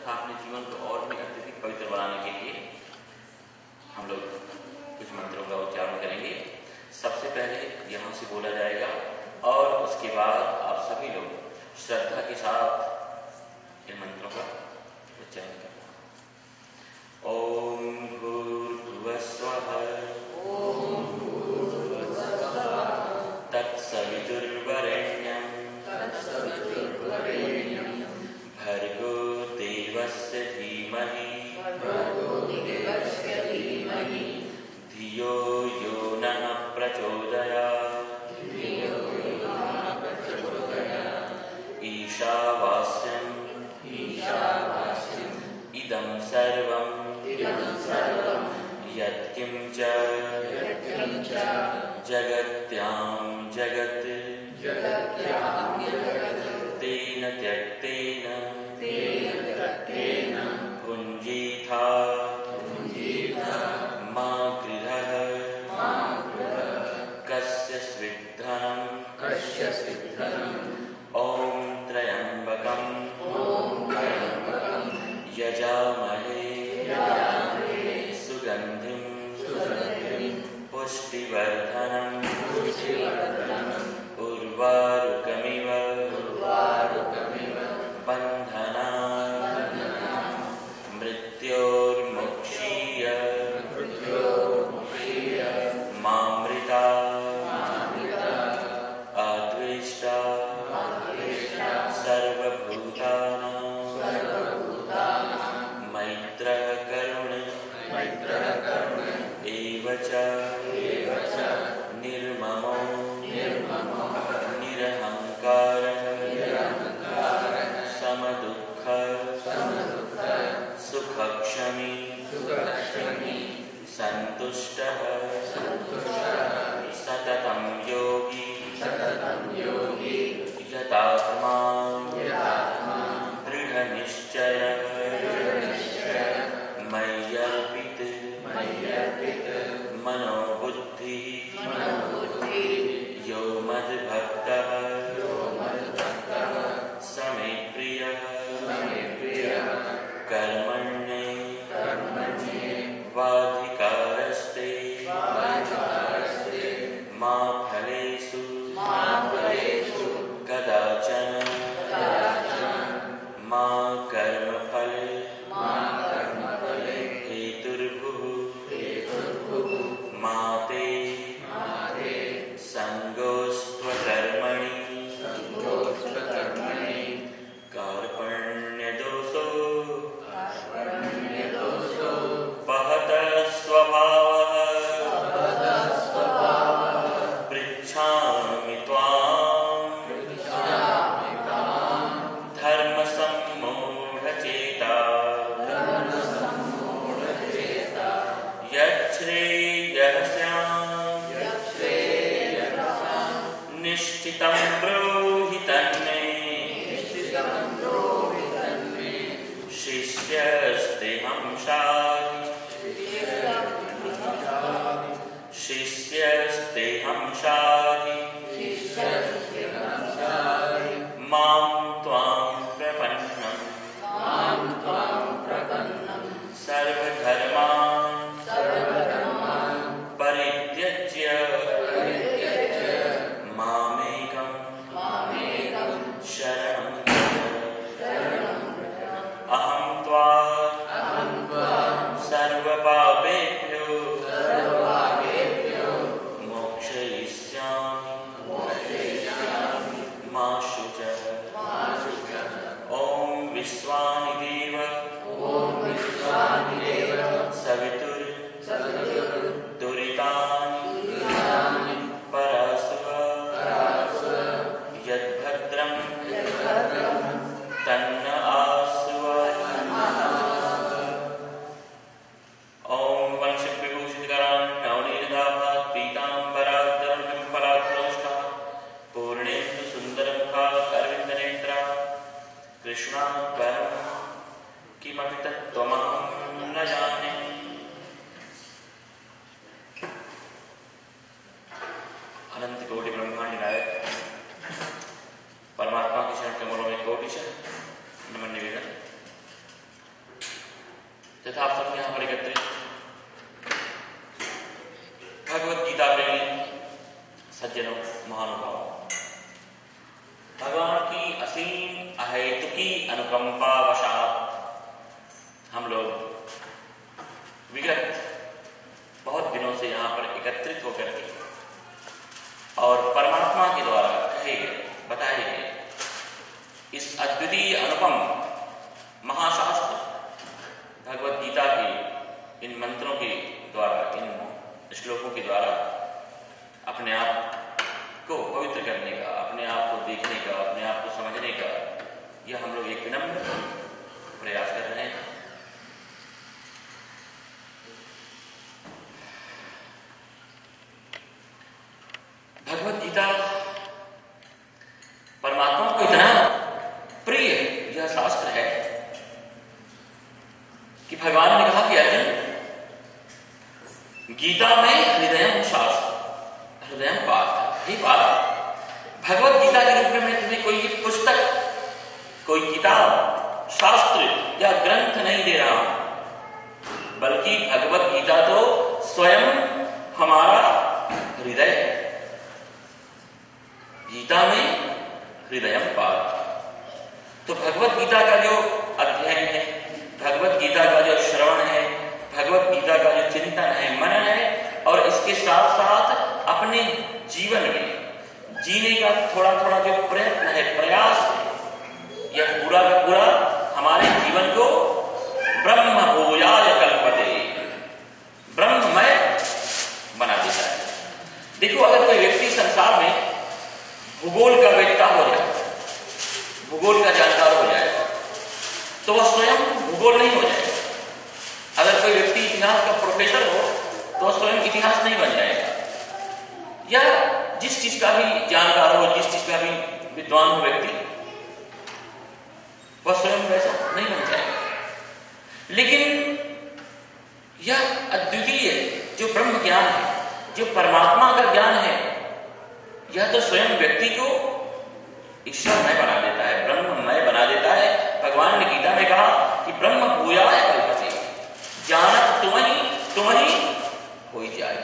तथा अपने जीवन को और भी अत्यधिक पवित्र बनाने के लिए हम लोग कुछ मंत्रों का उच्चारण करेंगे। सबसे पहले यहाँ से बोला जाएगा और उसके बाद आप सभी लोग श्रद्धा के साथ इन मंत्रों का उच्चारण करें। ओम भूर्भुवस्वः तत्सवितुर्वरेण्यं भर्गो देवस्य धीमहि धियो यो नः प्रचोदयात् ईशावास्यम् इदं सर्वं यत्किञ्च जगत्यां जगत् तेन त्यक्तेन भुञ्जीथा मा गृहः कस्य स्विद्धनं ॐ त्र्यम्बकं यजामहे सुगन्धिं पुष्टिवर्धनम् उर्वारुकमिव बन्धनात् मृत्योर्मुक्षीय मामृता अद्वेष्टा सर्वभूतानां मैत्रः करुण एव च निर्ममो निरहङ्कारः समदुःखः सुखक्षमी सन्तुष्टः सततं योगी यतात्मा दृढनिश्चयः मय्यर्पित मनोबुद्धिः यो मद्भक्तः स मे प्रियः कर्मण्येवाधिकारस्ते मा फलेषु कदाचन मा कर्मफले हेतुर्भुः मा ते संगोस्त्वकर्मणि कार्पण्यदोषो पहतः स्वभावः पृच्छामि त्वां धर्मसम्मूढचेता यच्छ्रेयः स्यात् निश्चितं ब्रूहि तन्मे शिष्यस्तेऽहं शाधि मां त्वां प्रपन्नं सर्वधर्मान् परित्यज्य मामेकं शरणं अहं त्वा सर्वपापेभ्यो मोक्षयिष्यामि मा शुचः। ॐ विश्वानि देव सवितुर् दुरितानि परासुव यद्भद्रं तन्न आसुव। ॐ वंशविभूषितकरान् नवनीरदाभात् पीताम्बराधरं पिम्पलाधरोष्ठा पूर्णेन्दु सुन्दरमुखात् अरविन्दनेत्रा कृष्णात् परं किमपि तत्त्वमहं न जाने। अनंत कोटि ब्रह्मांड नायक परमात्मा के शरण कमलों में कोटि नमन निवेदन। तथा आप सब यहाँ पर एकत्रित भगवत गीता प्रेमी सज्जनों, महानुभावों, भगवान की असीम अहेतुकी अनुकंपा वशात हम लोग विगत बहुत दिनों से यहाँ पर एकत्रित होकर के और परमात्मा के द्वारा कहे गए, बताए गए इस अद्वितीय अनुपम महाशास्त्र भगवत गीता के इन मंत्रों के द्वारा, इन श्लोकों के द्वारा अपने आप को पवित्र करने का, अपने आप को देखने का, अपने आप को समझने का यह हम लोग एक विनम्र प्रयास कर रहे हैं। भगवत गीता परमात्मा को इतना प्रिय यह शास्त्र है कि भगवान ने कहा कि अर्जुन, गीता में हृदयम शास्त्र, हृदयम पार्थ, हे पार्थ, भगवत गीता के रूप में मैं तुम्हें कोई पुस्तक, कोई किताब, शास्त्र या ग्रंथ नहीं दे रहा हूं, बल्कि भगवत गीता तो स्वयं हमारा हृदय है। गीता में हृदयम पार्थ, तो भगवत गीता का जो अध्ययन है, भगवत गीता का जो श्रवण है, भगवत गीता का जो चिंतन है, मनन है, और इसके साथ साथ अपने जीवन में जीने का थोड़ा थोड़ा जो प्रयत्न है, प्रयास है, यह पूरा का पूरा हमारे जीवन को ब्रह्म भूयाय कल्पते, ब्रह्ममय बना देता है। देखो, अगर कोई व्यक्ति संसार में भूगोल का वेत्ता हो जाए, भूगोल का जानकार हो जाए, तो वह स्वयं भूगोल नहीं हो जाएगा। अगर कोई व्यक्ति इतिहास का प्रोफेसर हो तो वह स्वयं इतिहास नहीं बन जाएगा, या जिस चीज का भी जानकार हो, जिस चीज का भी विद्वान हो व्यक्ति, वह स्वयं वैसा नहीं बन जाएगा। लेकिन यह अद्वितीय जो ब्रह्म ज्ञान है, जो परमात्मा का ज्ञान है, यह तो स्वयं व्यक्ति को ईश्वरमय बना देता है, ब्रह्ममय बना देता है। भगवान ने गीता में कहा कि ब्रह्म भूयाय कल्पते, जानत तुम ही होई जाए।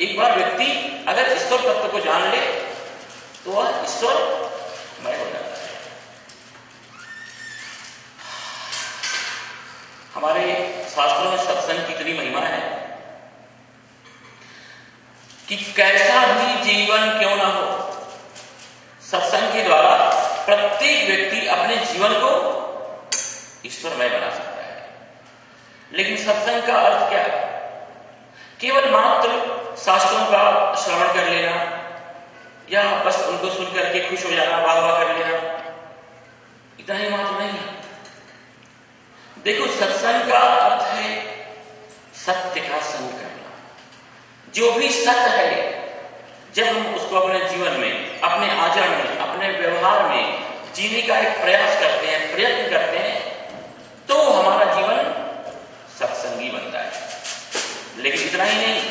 एक बार व्यक्ति अगर ईश्वर तत्व को जान ले तो वह ईश्वरमय हो जाता है। हमारे शास्त्रों में सत्संग की इतनी महिमा है कि कैसा भी जीवन क्यों ना हो, सत्संग के द्वारा प्रत्येक व्यक्ति अपने जीवन को ईश्वरमय बना सकता है। लेकिन सत्संग का अर्थ क्या है? केवल मात्र शास्त्रों का श्रवण कर लेना या बस उनको सुन करके खुश हो जाना, वाह वाह कर लेना, इतना ही मात्र नहीं है। देखो, सत्संग का अर्थ है सत्य का संग करना। जो भी सत्य है, जब हम उसको अपने जीवन में, अपने आचरण में, अपने व्यवहार में जीने का एक प्रयास करते हैं, प्रयत्न करते हैं, तो हमारा जीवन सत्संगी बनता है। लेकिन इतना ही नहीं,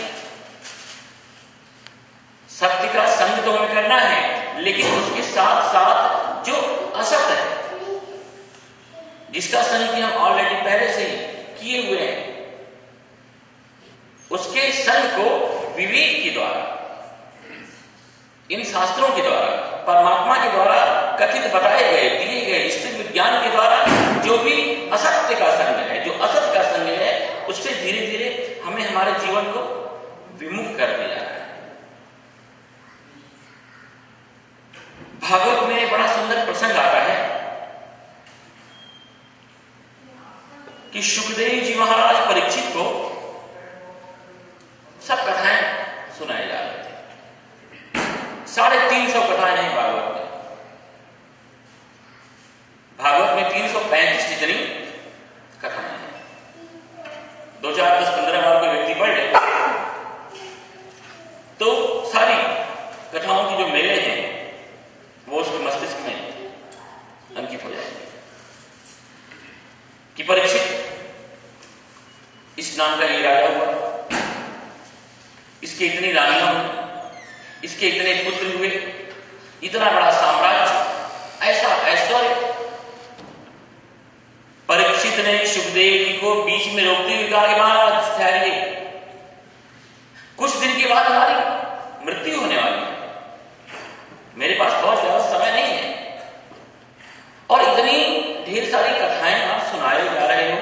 सत्य का संग तो हमें करना है, लेकिन उसके साथ साथ जो असत्य है, जिसका संग हम ऑलरेडी पहले से ही किए हुए हैं, उसके संग को विवेक के द्वारा, इन शास्त्रों के द्वारा, परमात्मा के द्वारा कथित बताए गए, दिए गए स्थिर विज्ञान के द्वारा जो भी असत्य का संग है, जो असत्य का संग है, उससे धीरे धीरे हमें हमारे जीवन को विमुख करते जा रहा है। भागवत में बड़ा सुंदर प्रसंग आता है कि सुखदेव जी महाराज परीक्षित को सब कथाएं सुनाई जा रही थी। 350 कथाएं हैं भागवत में। भागवत में 335 जितनी कथाएं हैं। 2, 4, 10, 15 बार कोई व्यक्ति पढ़ ले तो सारी कथाओं की जो मेले हैं वो उसके मस्तिष्क में अंकित हो जाएंगे कि परीक्षित इस नाम का ये राजा हुआ, इसके इतनी रानियां हुई, इसके इतने पुत्र हुए, इतना बड़ा साम्राज्य, ऐसा ऐश्वर्य, परीक्षित ने सुखदेव जी को बीच में रोकते हुए कहा कि महाराज ठहरिए, कुछ दिन के बाद हमारी मृत्यु होने वाली है, मेरे पास बहुत ज्यादा समय नहीं है, और इतनी ढेर सारी कथाएं आप सुनाए जा रहे हो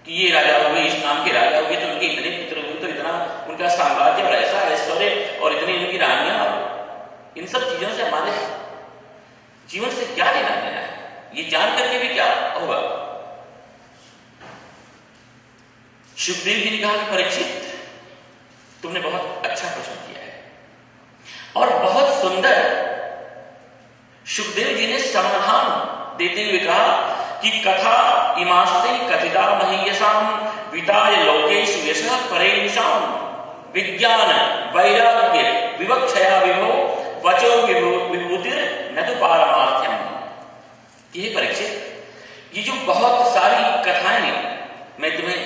कि ये राजा हुए, इस नाम के राजा हुए, तो उनके इतने पुत्र हुए, तो इतना उनका साम्राज्य और ऐसा ऐश्वर्य और इतनी उनकी रानियां, इन सब चीजों से हमारे जीवन से क्या लेना देना है, ये जान करके भी क्या होगा। सुखदेव जी ने कहा कि परीक्षित, तुमने बहुत अच्छा प्रश्न किया है और बहुत सुंदर। सुखदेव जी ने समाधान देते हुए कहा कि कथा इमास्ते कथिता महीयसाम विताय लोकेषु यशः परेषाम विज्ञान वैराग्य विवक्षया विभो वचो विभूतिर न तो पारमार्थ्यम। ये परीक्षित, ये जो बहुत सारी कथाएं मैं तुम्हें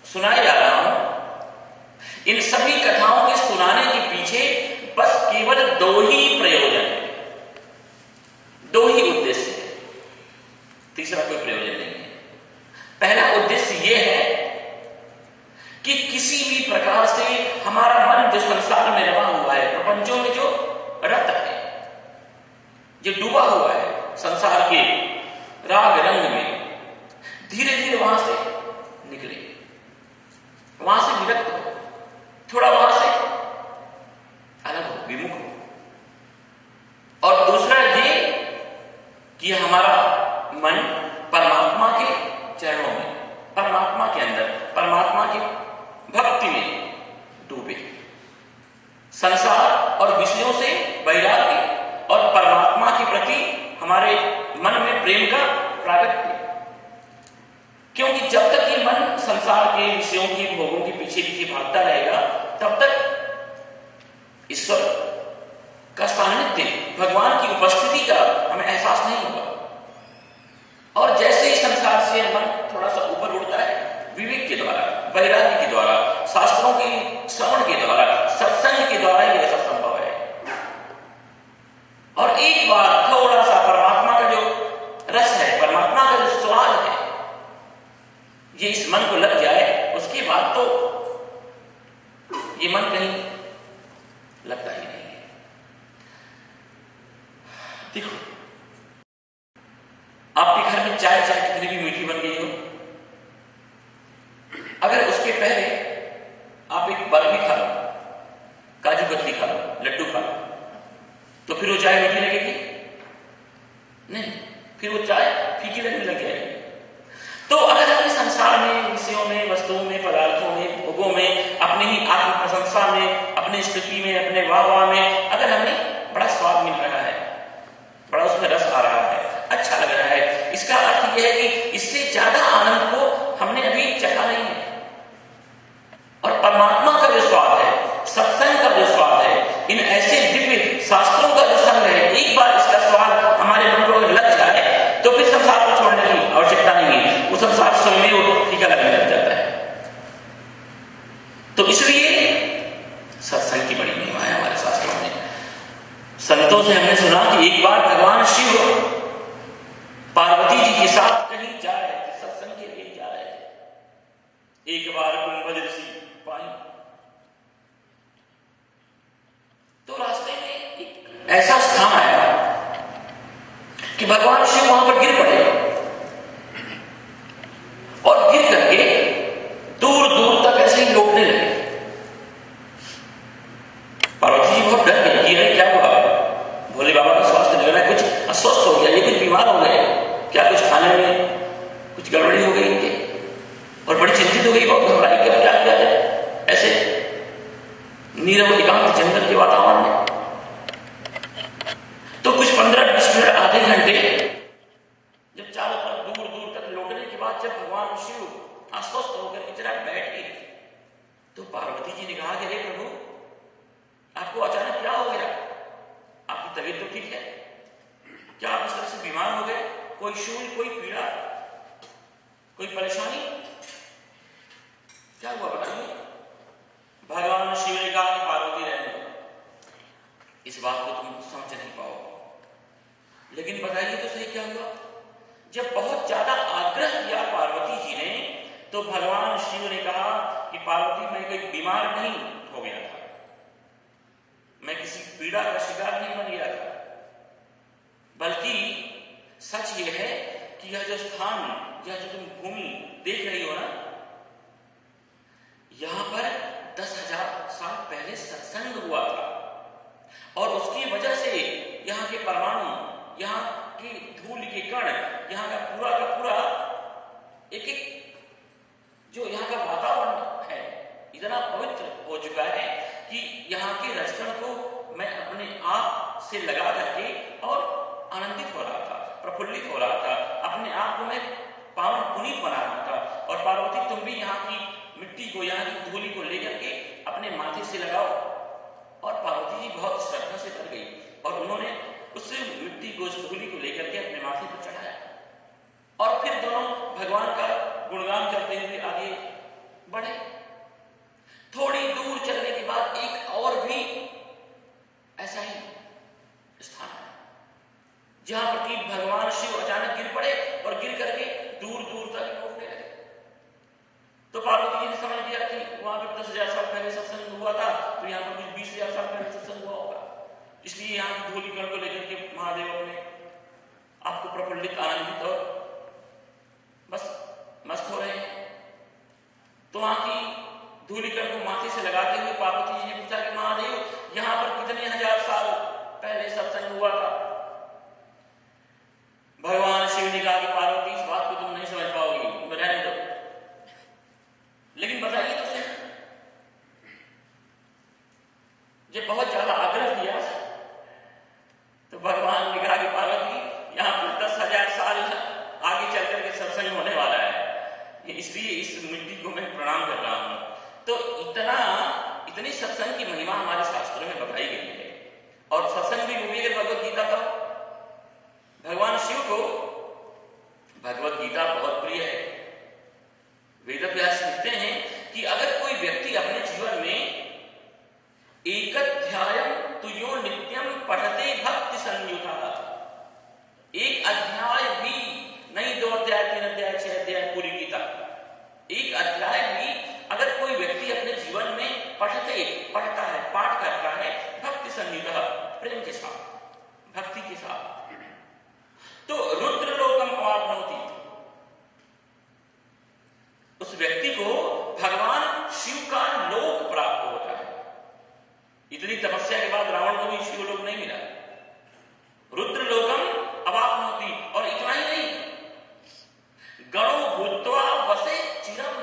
सुनाए जा रहा हूं, इन सभी कथाओं के सुनाने के पीछे बस केवल दो ही प्रयोजन है, दो ही उद्देश्य है, तीसरा कोई प्रयोजन नहीं है। पहला उद्देश्य यह है कि किसी भी प्रकार से हमारा मन जो संसार में रवा हुआ है, प्रपंचों में जो रत है, जो डूबा हुआ है संसार के राग रंग में, धीरे धीरे वहां से निकले, वहां से विरक्त हो, थोड़ा वहां से अलग हो, विमुख हो। और दूसरा ये कि हमारा मन परमात्मा के चरणों में, परमात्मा के अंदर, परमात्मा की भक्ति में डूबे, संसार और विषयों से वैराग्य और परमात्मा के प्रति हमारे मन में प्रेम का प्रागट्य। क्योंकि जब तक ये मन संसार के विषयों के भोगों के पीछे पीछे भागता रहेगा, तब तक ईश्वर का सानिध्य, भगवान की उपस्थिति का हमें एहसास नहीं होगा। और जैसे ही संसार से मन थोड़ा सा ऊपर उठता है, विवेक के द्वारा, वैराग्य के द्वारा, शास्त्रों के श्रवण के द्वारा, सत्संग के द्वारा ये ऐसा संभव है। और एक बार थोड़ा सा परमात्मा का जो रस है, परमात्मा का जो स्वाद है, ये इस मन को लग जाए, उसके बाद तो ये मन कहीं लगता ही नहीं है। देखो, आपके घर में चाय कितनी भी मीठी बन गई हो, अगर उसके पहले आप एक बर्फी खा लो, काजू कतली खा लो, लड्डू खा लो, तो फिर वो चाय मीठी लगेगी? नहीं, फिर वो चाय फीकी लगने लग जाएगी। तो अगर हमें संसार में, विषयों में, वस्तुओं में, पदार्थों में, भोगों में, अपनी ही आत्म प्रशंसा में, अपनी स्तुति में, अपने वाह में, अगर हमें बड़ा स्वाद मिल रहा है, बड़ा उसमें रस आ रहा है, अच्छा लग रहा है, इसका अर्थ यह है कि इससे ज्यादा आनंद को हमने अभी चखा नहीं है। और परमात्मा का जो स्वाद है, सत्संग का जो स्वाद है, इन ऐसे दिव्य शास्त्रों का जो संग है, एक बार इसका स्वाद हमारे मन को लग जाए तो फिर संसार को छोड़ने की आवश्यकता नहीं है, वो संसार स्वयं ही फीका लगने लग जाता है। तो इसलिए सत्संग की बड़ी महिमा है हमारे शास्त्रों में। संतों से हमने सुना कि एक बार भगवान शिव पार्वती जी के साथ कहीं जा रहे थे, सत्संग के लिए जा रहे थे। एक बार कुंभ ऋषि पाई, तो रास्ते में एक ऐसा स्थान आया कि भगवान शिव वहां पर गिर पड़े, और गिर करके दूर दूर तक ऐसे ही लौटने लगे। पार्वती जी बहुत डर गई, ये क्या हुआ, भोले बाबा का स्वास्थ्य लग रहा है, कुछ अस्वस्थ हो गया, ये कुछ बीमार हो गए, क्या कुछ खाने में कुछ गड़बड़ी हो गई इनके, और बड़ी चिंतित हो गई, बहुत घबराई, क्या क्या किया जाए ऐसे नीरव एकांत जंगल के वातावरण में। तो कुछ 15-20 मिनट, आधे घंटे जब चारों तरफ दूर दूर तक लौटने के बाद जब भगवान शिव अस्वस्थ होकर जरा बैठ गए, तो पार्वती जी ने कहा कि हे प्रभु, आपको अचानक क्या हो गया, आपकी तबीयत तो ठीक है, क्या आप इस तरह से बीमार हो गए, कोई शूल, कोई पीड़ा, कोई परेशानी, क्या हुआ बताइए। भगवान शिव ने कहा कि पार्वती रहने दो, इस बात को तुम समझ नहीं पाओ, लेकिन बताइए तो सही क्या हुआ। जब बहुत ज्यादा आग्रह किया पार्वती जी ने, तो भगवान शिव ने कहा कि पार्वती, मैं कोई बीमार नहीं हो गया था, मैं किसी पीड़ा का शिकार नहीं बन गया था, बल्कि सच ये है कि यह जो स्थान, यह जो तुम भूमि देख रही हो ना, यहां पर 10,000 साल पहले सत्संग हुआ था, और उसकी वजह से यहाँ के परमाणु, यहाँ की धूल के कण, यहाँ का पूरा एक जो यहाँ का वातावरण है इतना पवित्र हो चुका है कि यहाँ के रजकण को मैं अपने आप से लगा करके और आनंदित हो रहा था, प्रफुल्लित हो रहा था, अपने आप को मैं पावन पुनीत बना रहा था। और पार्वती, तुम भी यहाँ की मिट्टी को, यहाँ की धूली को लेकर के अपने माथे से लगाओ। और पार्वती जी बहुत श्रद्धा से कर गई और उन्होंने उस मिट्टी को, उस धूली को लेकर के अपने माथे पर चढ़ाया, और फिर दोनों भगवान का गुणगान करते हुए आगे बढ़े। थोड़ी दूर चलने के बाद एक और भी ऐसा ही स्थान है जहां पर कि भगवान शिव अचानक गिर पड़े और गिर करके दूर दूर तक उठने लगे। तो पार्वती जी ने समझ लिया कि वहां पर 10,000 साल पहले सत्संग हुआ था, तो यहाँ पर कुछ 20,000 साल पहले सत्संग हुआ होगा, इसलिए यहाँ की धूलिकण को लेकर के महादेव अपने आपको प्रफुल्लित, आनंदित और बस मस्त हो रहे हैं। तो वहां की धूलिकण को माथे से लगाते हुए पार्वती जी ने पूछा कि महादेव, यहाँ पर कितने 1000 साल पहले सत्संग हुआ था? भगवान शिव ने कहा कि पार्वती, इस बात को तुम नहीं समझ पाओगी, रहने दो, लेकिन बताइए तो सही। जब बहुत ज्यादा आग्रह किया तो भगवान ने कहा कि पार्वती, यहाँ पर 10,000 साल आगे चल करके सत्संग होने वाला है, इसलिए इस मिट्टी को मैं प्रणाम कर रहा हूं। तो इतनी सत्संग की महिमा हमारे शास्त्रों में बताई गई है, और सत्संग भी वो भी भगवत गीता था। भगवान शिव को भगवत गीता बहुत प्रिय है। वेदव्यास लिखते हैं कि अगर कोई व्यक्ति अपने जीवन में एकाध्यायं तुयो नित्यं पठते भक्ति संयुता, एक अध्याय भी नहीं, 2 अध्याय, 3 अध्याय, 6 अध्याय, पूरी गीता, एक अध्याय भी अगर कोई व्यक्ति अपने जीवन में पढ़ता है, पाठ करता है, भक्ति संयुता, प्रेम के साथ, भक्ति के साथ, तो रुद्रलोकम अवाप्नोति, उस व्यक्ति को भगवान शिव का लोक प्राप्त होता है। इतनी तपस्या के बाद रावण को भी शिवलोक नहीं मिला, रुद्रलोकम अवाप्नोति। और इतना ही नहीं, गणो भूत्वा वसे चिरम,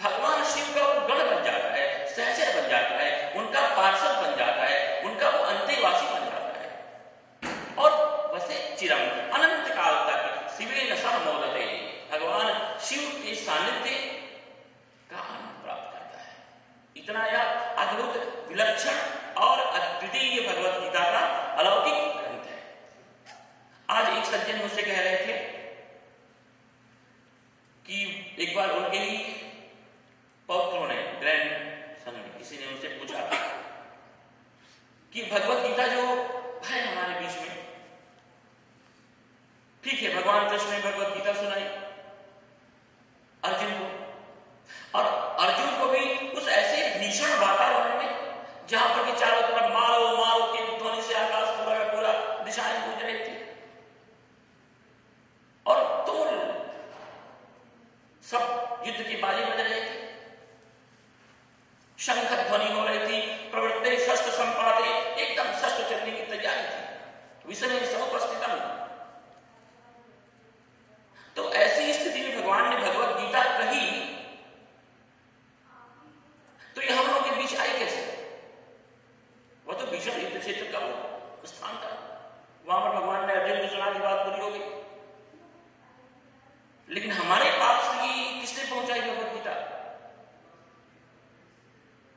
भगवान शिव का वो गण बन जाता है, सहचर बन जाता है, उनका पार्षद बन जाता है, उनका वो अंतेवासी बन जाता है, और वसे चिरम, अनंत काल तक शिवेन सह मोदते, भगवान शिव के सानिध्य का आनंद प्राप्त करता है। इतना यह अद्भुत, विलक्षण और अद्वितीय भगवत गीता का अलौकिक ग्रंथ है। आज एक सज्जन मुझसे कह रहे थे कि एक बार उनके ही पौत्रों ने, ग्रैंड सन ने, किसी ने उनसे पूछा कि भगवत गीता जो है हमारे बीच में, ठीक है, भगवान कृष्ण ने भगवत गीता सुनाई अर्जुन को, और अर्जुन को भी उस ऐसे भीषण वातावरण में जहां पर कि चारों तरफ मारो मारो के ध्वनि से आकाश पूरा दिशाएं गूंज रही थी, और तोल सब युद्ध की बाजी बज रही थी, शंख ध्वनि हो रही थी, प्रवृत्ते शस्त्र संपादे, एकदम शस्त्र चलने की तैयारी थी, विषय समुपस्थितम। तो ऐसी स्थिति में भगवान ने भगवत गीता कही, तो ये हम लोगों के बीच आई कैसे? वो तो भीषण युद्ध क्षेत्र का वो स्थान था, वहां पर भगवान ने अर्जुन को सुना दी, बात पूरी हो गई। लेकिन हमारे पास ये किसने पहुंचाई भगवत गीता?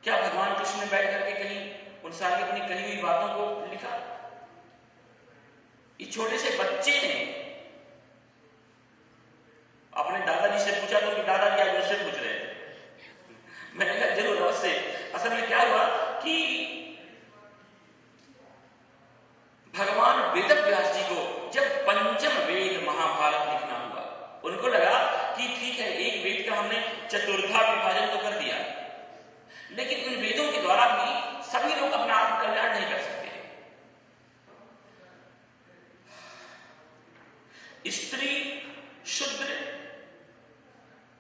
क्या भगवान कृष्ण ने बैठ करके कहीं उन सारी अपनी कही हुई बातों को लिखा? इस छोटे से बच्चे ने अपने दादाजी से पूछा, तो कि दादाजी आज मुझसे पूछ रहे थे। मैंने कहा जरूर, अवश्य। असल में क्या हुआ कि भगवान वेदव्यास जी को जब पंचम वेद महाभारत लिखना हुआ, उनको लगा चतुर्था विभाजन तो कर दिया, लेकिन इन वेदों के द्वारा भी सभी लोग अपना आत्मकल्याण नहीं कर सकते। स्त्री शूद्र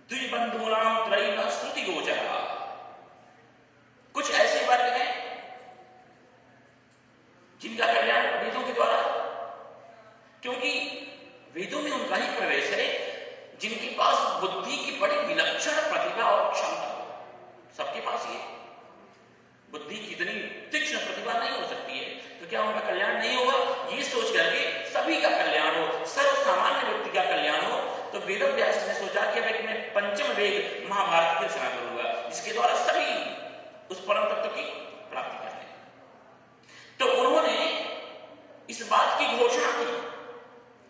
द्विबंधूनाम त्रयीण श्रुति गोचरा, कुछ ऐसे वर्ग हैं जिनका कल्याण वेदों के द्वारा, क्योंकि वेदों में उनका ही प्रवेश है जिनके पास बुद्धि की बड़ी विलक्षण प्रतिभा और क्षमता। सबके पास ये बुद्धि की इतनी तीक्ष्ण प्रतिभा नहीं हो सकती है, तो क्या उनका कल्याण नहीं होगा? ये सोच करके सभी का कल्याण हो, सर्वसामान्य व्यक्ति का कल्याण हो, तो वेद व्यास ने सोचा कि अब मैं पंचम वेद महाभारत की रचना करूंगा, जिसके द्वारा सभी उस परम तत्व की प्राप्ति कर ले। तो उन्होंने इस बात की घोषणा की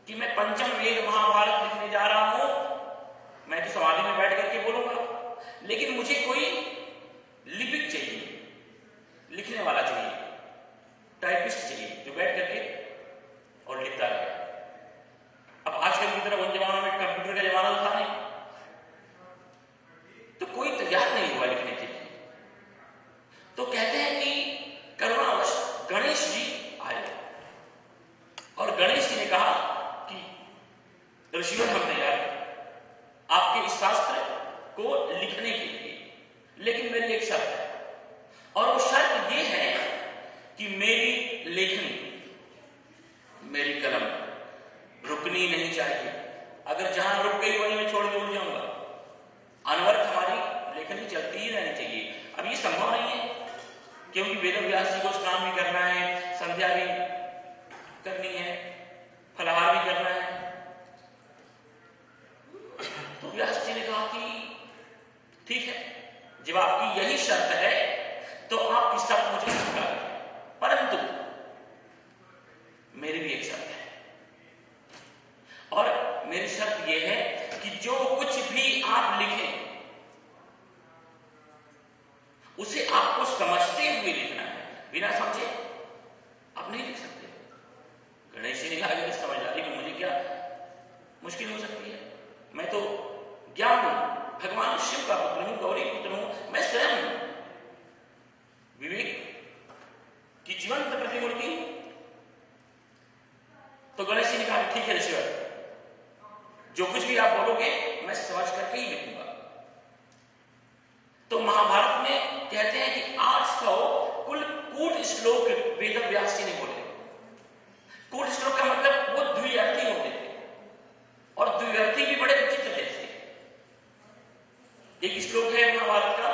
कि मैं पंचम वेद महाभारत लिखने जा रहा हूं। मैं तो समाधि में बैठ करके बोलूंगा, लेकिन मुझे कोई लिपिक चाहिए, लिखने वाला चाहिए, टाइपिस्ट चाहिए जो बैठ करके और लिखता रहे। अब आजकल की तरह उन जमानों में कंप्यूटर का जमाना था नहीं, तो कोई तैयार नहीं हुआ लिखने के लिए। तो कहते हैं कि करुणावश गणेश जी आए और गणेश जी ने कहा कि ऋषियों हम तैयार हैं आपके इस शास्त्र को लिखने के लिए, लेकिन मेरी एक शर्त है, और वो शर्त ये है कि मेरी लेखनी, मेरी कलम रुकनी नहीं चाहिए। अगर जहां रुक गई वहीं मैं छोड़ के उड़ जाऊंगा। अनवरत हमारी लेखनी चलती ही रहनी चाहिए। अब ये संभव नहीं है, क्योंकि वेद व्यास जी को स्नान भी करना है, संध्या भी करनी है, फलाहार भी करना है। तो व्यास जी ने कहा कि ठीक है, जब आपकी यही शर्त है तो आपकी शर्त मुझे स्वीकार है, परंतु मेरी भी एक शर्त है, और मेरी शर्त यह है कि जो कुछ भी आप लिखें उसे आपको समझते हुए लिखना है, बिना समझे आप नहीं लिख सकते। गणेश जी ने कहा कि समझदारी में मुझे क्या मुश्किल हो सकती है? मैं तो ज्ञान हूं, भगवान शिव का पुत्र हूं, गौरी पुत्र हूं, मैं स्वयं विवेक की जीवंत प्रतिमूर्ति हूं। तो गणेश जी ने कहा ठीक है ऋषिवर, जो कुछ भी आप बोलोगे मैं समझ करके ही लिखूंगा। तो महाभारत में कहते हैं कि 800 कुल कूट श्लोक वेद व्यास जी ने बोले। कूट श्लोक का मतलब वो द्विअर्थी होते थे, और द्विअर्थी भी बड़े विचित्र थे। एक श्लोक है महाभारत का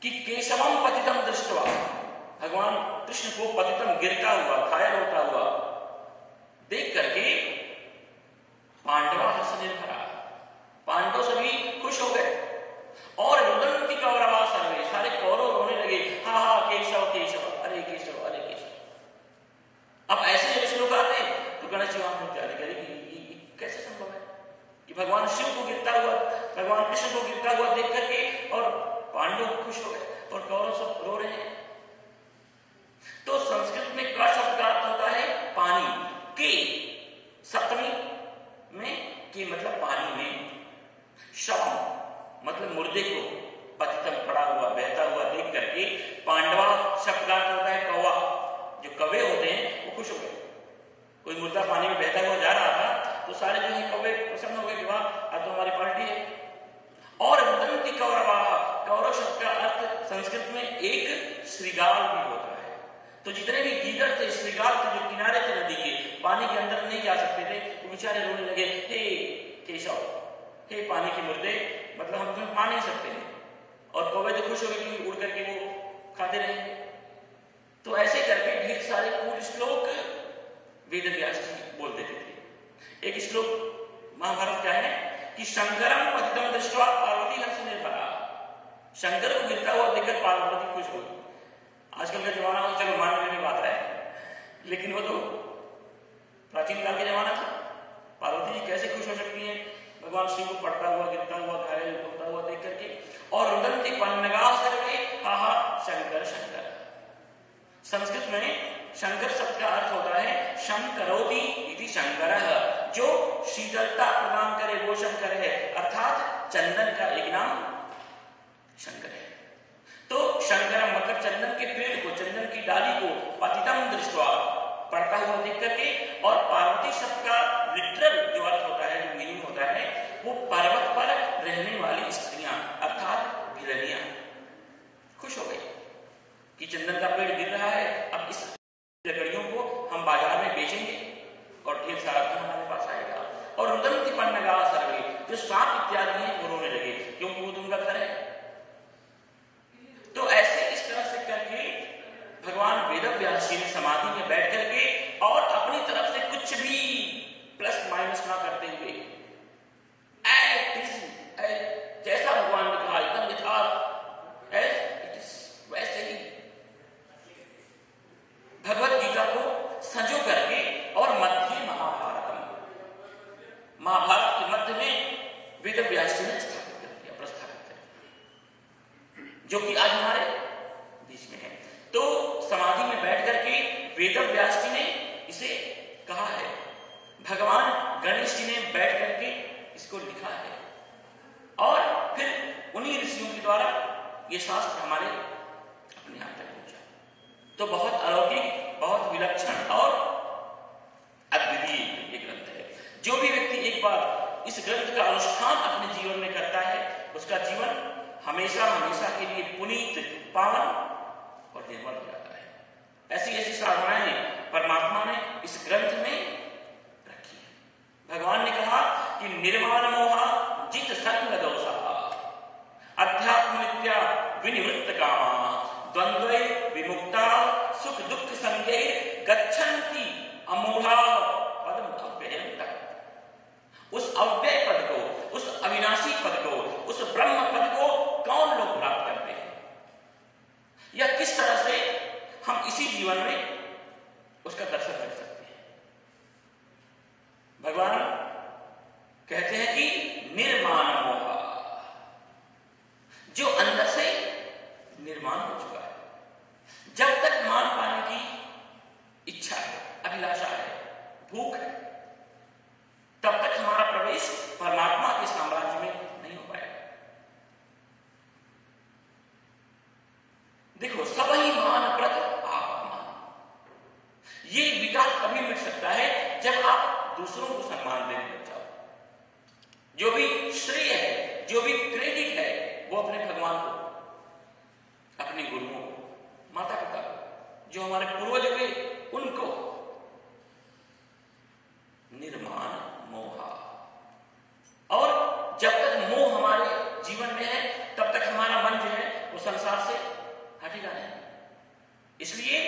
कि केशवम पतितम दृष्टवा, भगवान कृष्ण को पतितम गिरता हुआ, घायल होता हुआ देख करके पांडवा हर्ष निर्भरा, पांडव सभी खुश हो गए, और रुदन्ति कौरवा सर्वे, सारे कौरव रोने लगे, हा हा केशव केशव, अरे केशव अरे केशव। अब ऐसे जब श्लोक आते तो गणेश जी वहां विचार करें कि कैसे संभव है कि भगवान शिव को गिरता हुआ, भगवान कृष्ण को गिरता हुआ देख करके और पांडव खुश हो गए और कौरव सब रो रहे हैं। तो संस्कृत में का शब्द का अर्थ होता है पानी, के सप्तमी में के मतलब पानी में, शवम मतलब मुर्दे को, पतितम पड़ा हुआ बहता हुआ देख करके पांडवा शब्द का अर्थ होता है कौवा, जो कौवे होते हैं वो खुश हो गए। कोई मुर्दा पानी में बहता हुआ जा रहा था तो सारे जो है कौवे प्रसन्न हो गए कि वाह आज तो हमारी पार्टी है। और रुदन्ति कौरवा, कौरव शब्द का अर्थ संस्कृत में एक श्रृगाल भी होता है। तो जितने भी गीदड़ थे, श्रृगाल थे, जो किनारे थे नदी के, पानी के अंदर नहीं जा सकते थे, वो बेचारे रोने लगे, हे केशव, हे पानी के मुर्दे, मतलब हम तुम्हें पा नहीं सकते हैं। और कौवे तो खुश हो गए कि उड़ करके वो खाते रहेंगे। तो ऐसे करके ढेर सारे कूट श्लोक वेद व्यास जी बोल देते थे। एक श्लोक महाभारत का है कि शंकरम पतितम दृष्ट्वा पार्वती हर्ष निर्भरा, शंकर को गिरता हुआ देखकर पार्वती खुश हो गई। आजकल का जमाना हो चलो मान लेने की बात है, लेकिन वो तो प्राचीन काल का जमाना था। पार्वती जी कैसे खुश हो सकती हैं भगवान शिव को पड़ता हुआ, गिरता हुआ, घायल होता हुआ देख करके। और रुदन्ति पन्नगा सर्वे, हा हा शंकर शंकर। संस्कृत में शंकर शब्द का अर्थ होता है शंकरोति इति शंकरः, जो शीतलता प्रदान करे, वो शंकर है, अर्थात चंदन का एक नाम शंकर है। तो शंकर मतलब चंदन के पेड़ को, चंदन की डाली को पतितम दृष्टवा पढ़ता हुआ देख करके, और पार्वती शब्द का लिटरल जो अर्थ होता है, जो मीनिंग होता है, वो पर्वत पर रहने वाली स्त्रियां अर्थात गिरनियां खुश हो गई कि चंदन का पेड़ गिर रहा है, अब इस लकड़ियों को हम बाजार में बेचेंगे और ढेर सारा धन हमारे पास आएगा। और रुदंती पन्नगा सर्वे, जो सांप इत्यादि हैं वो रोने लगे, क्योंकि वो तो उनका घर है। तो ऐसे इस तरह से करके भगवान वेदव्यास जी ने समाधि में बैठ करके और अपनी तरफ से कुछ भी प्लस माइनस ना करते हुए जैसा भगवान ने कहा एकदम यथार्थ वैसे ही भगवत गीता को संजो करके और मध्य महाभारत के मध्य में वेदव्यास जी ने स्थापित कर दिया, प्रस्थापित कर दिया, जो कि आज हमारे बीच में है। तो समाधि में बैठ करके वेदव्यास जी ने इसे कहा है, भगवान गणेश जी ने बैठ करके इसको लिखा है, और फिर उन्हीं ऋषियों के द्वारा ये शास्त्र हमारे अपने आप तक पहुंचा। तो बहुत अलौकिक, बहुत विलक्षण और अद्वितीय ये ग्रंथ है। जो भी व्यक्ति एक बार इस ग्रंथ का अनुष्ठान अपने जीवन में करता है, उसका जीवन हमेशा हमेशा के लिए पुनीत, पावन और निर्मल हो जाता है। ऐसी ऐसी साधनाएं परमात्मा ने इस ग्रंथ में रखी है। भगवान ने कहा कि निर्माण मोहा जित संग दोषा अध्यात्म नित्या विनिवृत्त कामा द्वंद्वे विमुक्ता सुख दुख संगे गच्छन्ति अमूढ़ा पदम अव्ययम् तक। उस अव्यय पद को, उस अविनाशी पद को, उस ब्रह्म पद को कौन लोग प्राप्त करते हैं, या किस तरह से हम इसी जीवन में उसका दर्शन कर सकते हैं। भगवान कहते हैं कि निर्माण मोहा, जो अंदर से निर्माण हो चुका है, जब तक मान पाने की इच्छा है, अभिलाषा है, भूख है, तब तक हमारा प्रवेश परमात्मा के साम्राज्य में नहीं हो पाएगा। देखो, सब ही मान प्रत आत्मान, ये विकार तभी मिट सकता है जब आप दूसरों को सम्मान देने लग जाओ। जो भी श्रेय है, जो भी क्रेडिट है, वो अपने भगवान को, अपने गुरुओं को, माता पिता को, जो हमारे पूर्वज हुए उनको। निर्माण मोहा, और जब तक मोह हमारे जीवन में है तब तक हमारा मन जो है वो संसार से हटेगा नहीं। इसलिए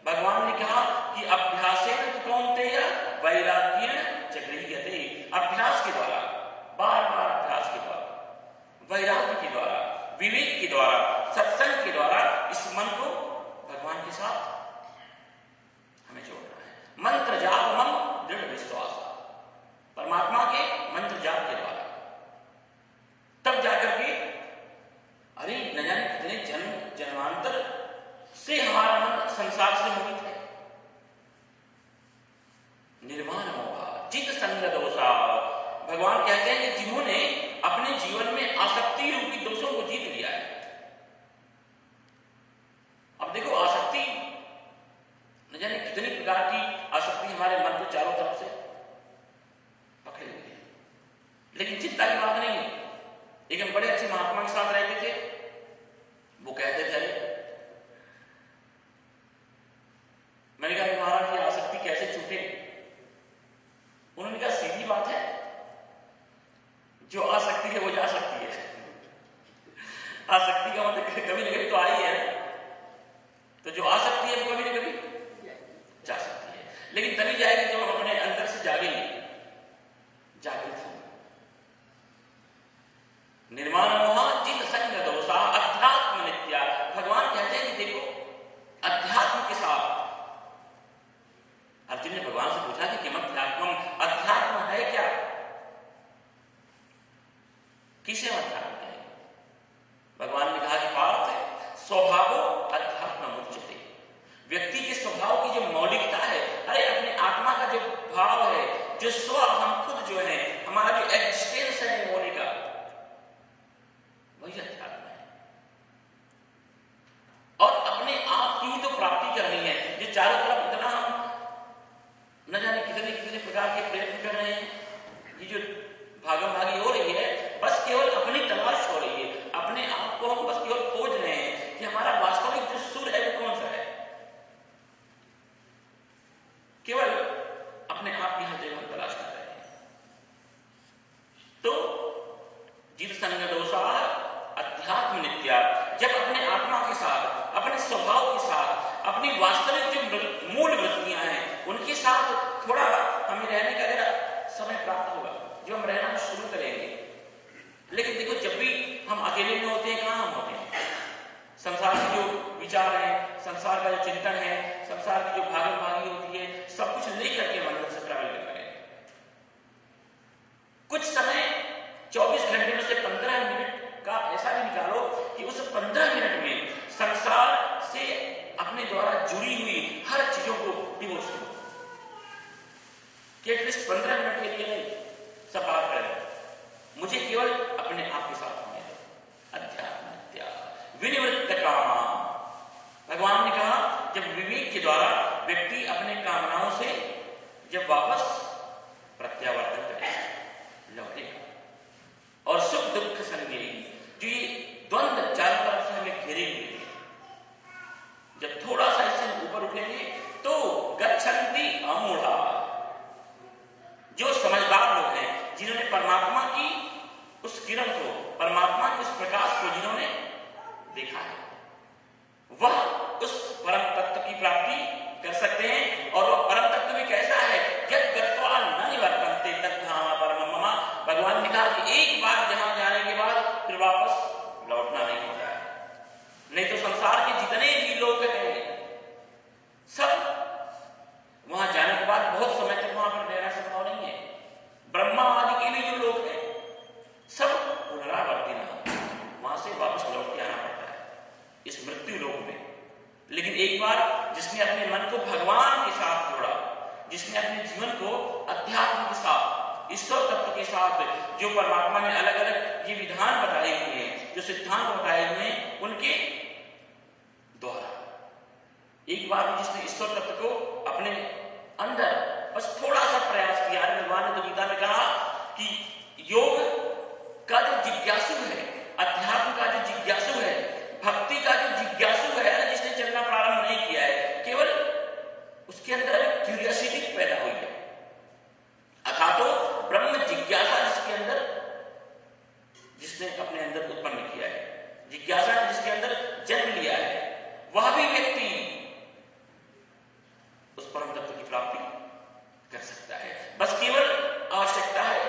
भगवान ने कहा कि अभ्यासेन तु कौन्तेय वैराग्येण च गृह्यते। अभ्यास के द्वारा, बार बार अभ्यास के द्वारा, वैराग्य के द्वारा, विवेक के द्वारा, सत्संग के द्वारा इस मन को भगवान के साथ हमें जोड़ना है। मंत्र जाप मन दृढ़ विश्वास, परमात्मा के मंत्र जाप के द्वारा, तब जाकर के अरे न जाने कितने जन्म जन्मांतर से हमारा मन संसार से मोहित है। निर्माण मोहा जित संग दोषा, भगवान कहते हैं कि जिन्होंने अपने जीवन में आसक्ति रूपी दोषों को जीत लिया है। अब देखो, आसक्ति न जाने कितनी प्रकार की आसक्ति हमारे मन को चारों तरफ से पकड़े हुए है, लेकिन चिंता की बात नहीं है। एक हम बड़े अच्छे महात्मा के साथ रहते थे, वो कहते थे, मैंने कहा महाराज ये आसक्ति कैसे छूटे? उन्होंने कहा सीधी बात है, जो आसक्ति है वो जा सकती है। आसक्ति का मतलब कभी न कभी तो आई है, तो जो आसक्ति है वो कभी न कभी जा सकती है, लेकिन तभी जाएगी जब हम अपने अंदर से जागेंगे, जागृत होंगे। निर्माण मोहा जित संग दोषा अध्यात्म नित्या। भगवान कहते हैं कि देखो, अध्यात्म के साथ, अर्जुन ने भगवान से पूछा कि किम अध्यात्म, अध्यात्म है क्या? जो है, हमारा जो एग्जिस्टेंस है होने का, वही अध्यात्म है। और अपने आप की तो प्राप्ति करनी है। जो चारों तरफ इतना हम न जाने कितने कितने प्रकार के प्रयत्न कर रहे हैं, ये जो भागम भागी हो रही है, बस केवल अपनी तलाश हो रही है। अपने आप को हम बस केवल खोज रहे हैं कि हमारा वास्तविक जो सुर है वो कौन सा है। केवल अपने आप की हृदय हम तलाश कर रहे हैं। तो जित संग दोषा अध्यात्म नित्या, जब अपने आत्मा के साथ, अपने स्वभाव के साथ, अपनी वास्तविक जो मूल वृत्तियां हैं उनके साथ थोड़ा हमें रहने का अगर समय प्राप्त होगा, जो हम रहना शुरू करेंगे। लेकिन देखो, जब भी हम अकेले में होते हैं, कहां हम होते हैं? संसार के जो विचार है, संसार का जो चिंतन है, संसार की जो भागम भागी होती है, सब कुछ लेकर के मन से ट्रैवल कर रहे हैं। कुछ समय 24 घंटे में से 15 मिनट का ऐसा भी निकालो कि उस 15 मिनट में संसार से अपने द्वारा जुड़ी हुई हर चीजों को डिवोर्स करो। कि एटलीस्ट 15 मिनट के लिए नहीं, सब बात करें, मुझे केवल अपने आप के साथ होने दो। अध्यात्म नित्या विनिवृत्त कामा, भगवान ने कहा जब विवेक के द्वारा व्यक्ति अपने कामनाओं से जब वापस प्रत्यावर्तन करेगा, लौटेगा, और सुख दुख संगी, जो ये द्वंद्व चारों तरफ से हमें घेरे हुए हैं, जब थोड़ा सा इससे ऊपर उठेंगे तो गच्छन्ति अमूढ़ा, जो समझदार लोग हैं, जिन्होंने परमात्मा की उस किरण को, परमात्मा के उस प्रकाश को जिन्होंने देखा है, वह उस परम तत्व की प्राप्ति कर सकते हैं। और वह परम तत्व भी कैसा है? यत् गत्वा न निवर्तन्ते तद्धाम परमं मम। भगवान ने कहा कि एक बार जहां जाने के बाद फिर वापस लौटना नहीं होता है। नहीं तो संसार के जितने भी लोग हैं, सब वहां जाने के बाद बहुत समय तक वहां पर रहना संभव नहीं है। ब्रह्मा आदि के भी जो लोग हैं, सब पुनरावर्ती ना, वहां से वापस लौट के आना पड़ता है इस मृत्यु लोक में। लेकिन एक बार जिसने अपने मन को भगवान के साथ जोड़ा, जिसने अपने जीवन को अध्यात्म के साथ, ईश्वर तत्व के साथ, जो परमात्मा ने अलग अलग ये विधान बताए हुए हैं, जो सिद्धांत बताए हुए हैं, उनके द्वारा एक बार जिसने ईश्वर तत्व को अपने अंदर बस थोड़ा सा प्रयास किया। भगवान ने तो गीता में कहा कि योग का जो जिज्ञासु है, अध्यात्म का जो जिज्ञासु है, भक्ति का जो जिज्ञासु है, जिसने चलना प्रारंभ नहीं किया है, केवल उसके अंदर क्यूरियोसिटी पैदा हुई है, अथा तो ब्रह्म जिज्ञासा जिसके अंदर, जिसने अपने अंदर उत्पन्न किया है, जिज्ञासा ने जिसके अंदर जन्म लिया है, वह भी व्यक्ति उस परम तत्व की प्राप्ति कर सकता है। बस केवल आवश्यकता है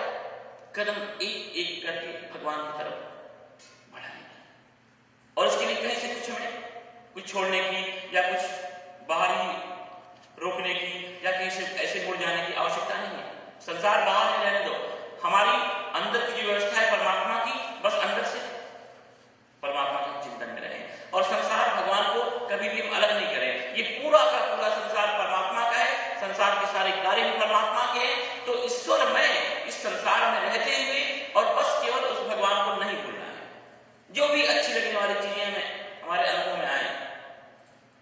कदम एक एक करके भगवान की तरफ बढ़ाने की, और उसके लिए कहीं से कुछ हमें कुछ छोड़ने की या कुछ बाहरी रोकने की या कहीं से ऐसे मुड़ जाने की आवश्यकता नहीं है। संसार बाहर है, रहने दो। हमारी अंदर की जो व्यवस्था है परमात्मा की, बस अंदर से परमात्मा के चिंतन में रहे, और संसार भगवान को कभी भी हम अलग नहीं करें। ये पूरा का पूरा संसार परमात्मा का है, संसार के सारे कार्य भी परमात्मा के हैं। तो ईश्वर में इस संसार में रहते हुए और बस केवल उस भगवान को नहीं भूलना है। जो भी अच्छी लगने वाली चीजें हमें हमारे अनुभव में आए,